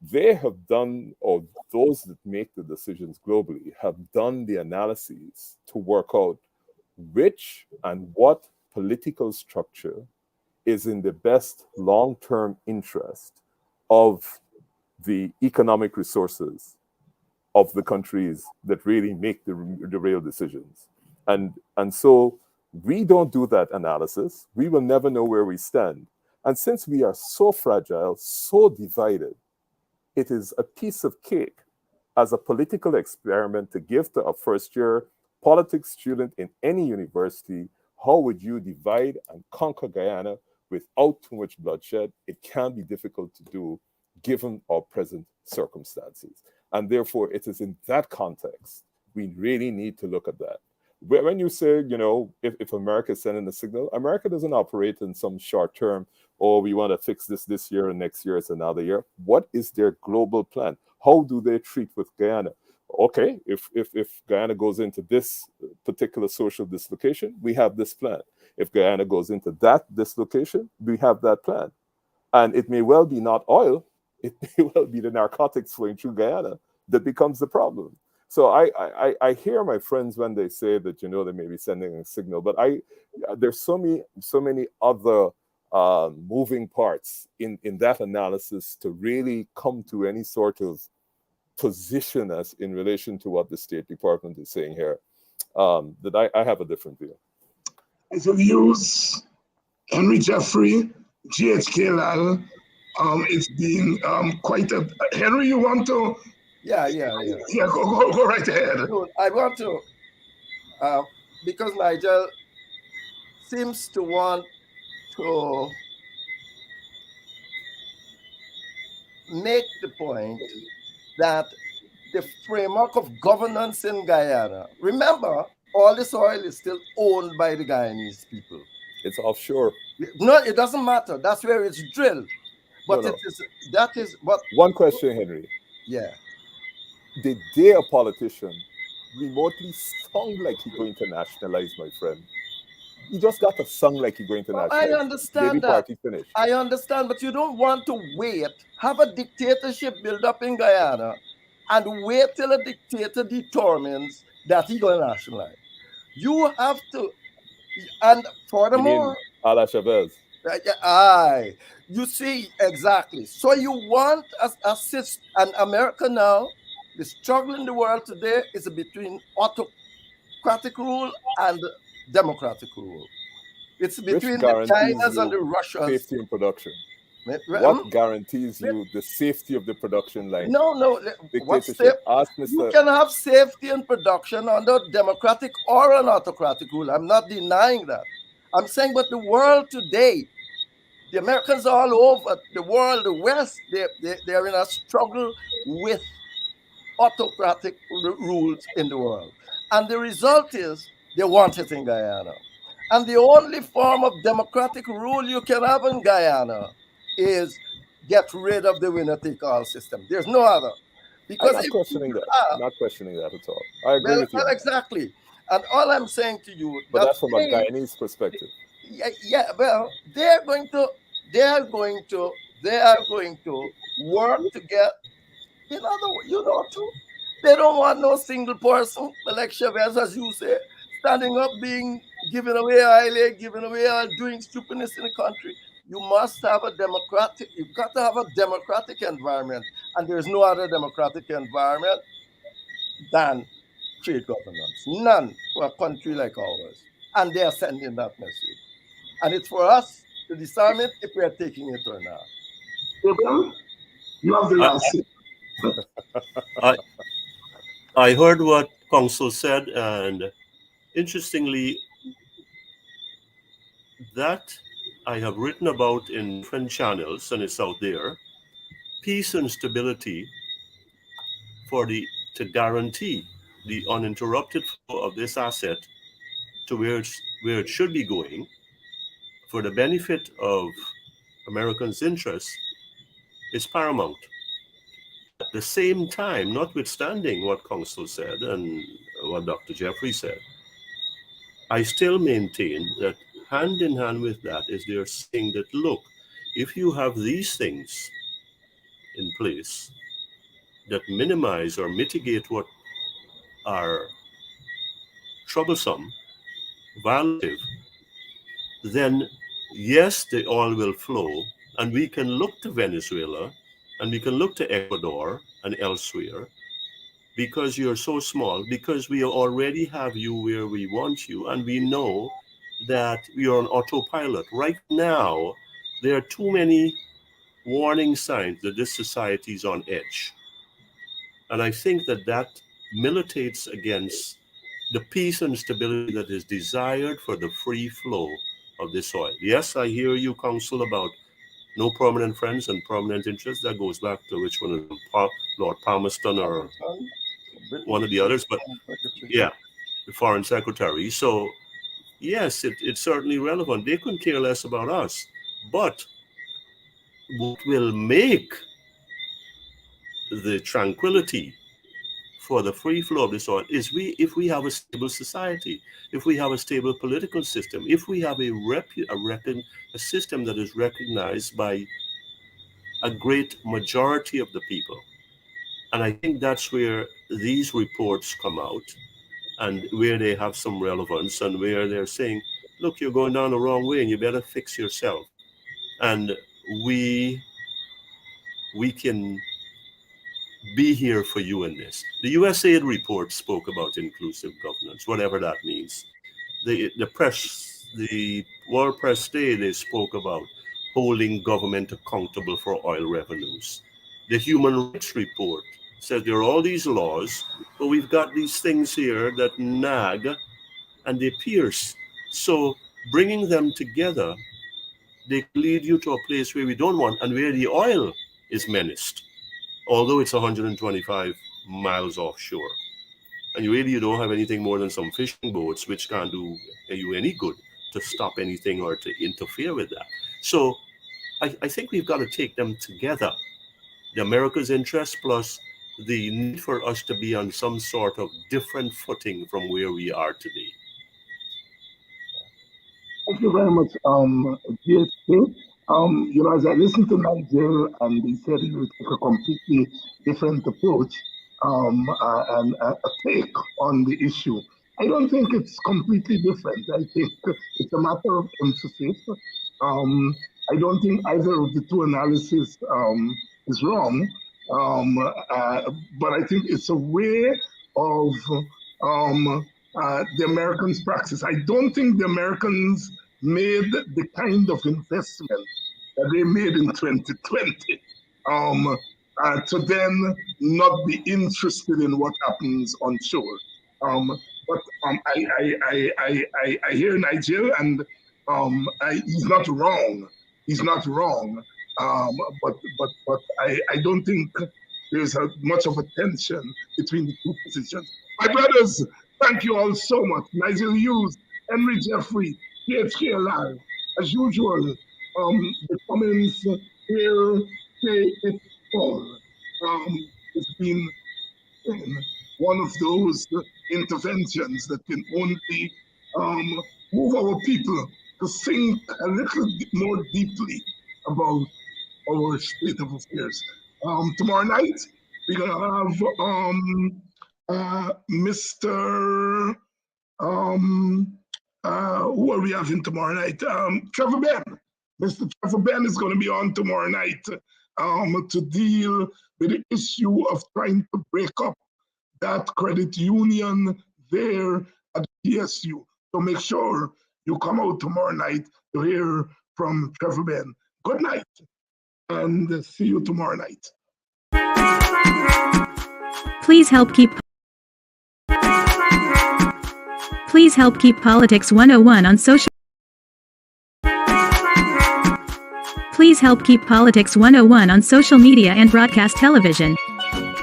they have done, or those that make the decisions globally have done the analyses to work out which and what political structure is in the best long-term interest of the economic resources of the countries that really make the real decisions. And so we don't do that analysis. We will never know where we stand. And since we are so fragile, so divided, it is a piece of cake as a political experiment to give to a first-year politics student in any university. How would you divide and conquer Guyana without too much bloodshed? It can be difficult to do given our present circumstances. And therefore, it is in that context, we really need to look at that. When you say, you know, if America is sending a signal, America doesn't operate in some short term, oh, we want to fix this year and next year it's another year. What is their global plan? How do they treat with Guyana? Okay, if Guyana goes into this particular social dislocation, we have this plan. If Guyana goes into that dislocation, we have that plan. And it may well be not oil, it may well be the narcotics flowing through Guyana that becomes the problem. So I hear my friends when they say that, you know, they may be sending a signal, but there's so many other moving parts in that analysis to really come to any sort of position as in relation to what the State Department is saying here, that I have a different view. As of views, Henry Jeffrey, GHK Lal, it's been quite a... Henry, you want to... Yeah, go right ahead. I want to, because Nigel seems to want to make the point that the framework of governance in Guyana, remember, all this oil is still owned by the Guyanese people. It's offshore. No, it doesn't matter. That's where it's drilled. But No. that is what... One question, Henry. Yeah. The day a politician remotely sung like he's going to nationalize, my friend. He just got a song like he's going to nationalize. I understand Baby that. Party finished. I understand, but you don't want to wait, have a dictatorship build up in Guyana, and wait till a dictator determines that he's going to nationalize. You have to, and furthermore... A la Chavez. Aye. You see, exactly. So you want an America now, the struggle in the world today is between autocratic rule and democratic rule. It's between the Chinas and the Russians. Safety in production. What guarantees you the safety of the production line? No. Ask Mr. You can have safety in production under democratic or an autocratic rule. I'm not denying that. I'm saying, but the world today, the Americans all over the world, the West, they're in a struggle with autocratic rules in the world. And the result is they want it in Guyana. And the only form of democratic rule you can have in Guyana is get rid of the winner-take-all system. There's no other. Because I'm not questioning that. I'm not questioning that at all. I agree with you. Well, exactly. And all I'm saying to you... But that's from a Guyanese perspective. Yeah, well, they are going to work to get, in other words, too. They don't want no single person, like Chavez, as you say, standing up, giving away oil, giving away all, doing stupidness in the country. You must have you've got to have a democratic environment. And there's no other democratic environment than trade governance. None for a country like ours. And they are sending that message. And it's for us to disarm it if we are taking it or not. Gabriel, you have the last say. I heard what Council said, and interestingly, that I have written about in different channels, and it's out there. Peace and stability to guarantee the uninterrupted flow of this asset to where it should be going for the benefit of Americans' interests is paramount. At the same time, notwithstanding what Council said and what Dr. Jeffrey said, I still maintain that hand in hand with that is they're saying that, look, if you have these things in place that minimize or mitigate what are troublesome, violative, then yes, the oil will flow, and we can look to Venezuela and we can look to Ecuador and elsewhere, because you're so small, because we already have you where we want you, and we know that you're on autopilot. Right now, there are too many warning signs that this society is on edge. And I think that militates against the peace and stability that is desired for the free flow of this oil. Yes, I hear you, Council, about no permanent friends and permanent interests. That goes back to which one of them, Lord Palmerston or one of the others, but yeah, the Foreign Secretary. So yes, it's certainly relevant. They couldn't care less about us. But what will make the tranquility for the free flow of this oil is if we have a stable society, if we have a stable political system, if we have a system that is recognized by a great majority of the people. And I think that's where these reports come out and where they have some relevance and where they're saying, look, you're going down the wrong way and you better fix yourself. And we can be here for you in this. The USAID report spoke about inclusive governance, whatever that means. The World Press Day, they spoke about holding government accountable for oil revenues. The Human Rights Report says there are all these laws, but we've got these things here that nag and they pierce. So bringing them together, they lead you to a place where we don't want and where the oil is menaced, although it's 125 miles offshore. And you don't have anything more than some fishing boats, which can't do you any good to stop anything or to interfere with that. So I think we've got to take them together. The America's interest plus the need for us to be on some sort of different footing from where we are today. Thank you very much, GSK. As I listened to Nigel and he said he would take a completely different approach and a take on the issue. I don't think it's completely different. I think it's a matter of emphasis. I don't think either of the two analyses is wrong, but I think it's a way of the Americans' practice. I don't think the Americans made the kind of investment that they made in 2020 to then not be interested in what happens on shore. But I hear Nigel, and he's not wrong. He's not wrong. But I don't think there's much of a tension between the two positions. My brothers, thank you all so much. Nigel Hughes, Henry Jeffrey, PHK Live. As usual, the comments here say it all. It's been one of those interventions that can only move our people to think a little bit more deeply about our state of affairs. Tomorrow night, we're going to have Mr. Who are we having tomorrow night? Trevor Ben. Mr. Trevor Ben is going to be on tomorrow night to deal with the issue of trying to break up that credit union there at PSU. So make sure you come out tomorrow night to hear from Trevor Ben. Good night, and see you tomorrow night. Please help keep Politics 101 on social. Please help keep Politics 101 on social media and broadcast television.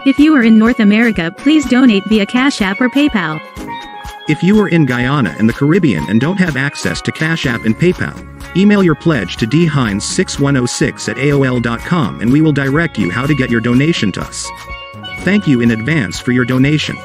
If you are in North America, please donate via Cash App or PayPal. If you are in Guyana and the Caribbean and don't have access to Cash App and PayPal, email your pledge to dhines6106@aol.com and we will direct you how to get your donation to us. Thank you in advance for your donation.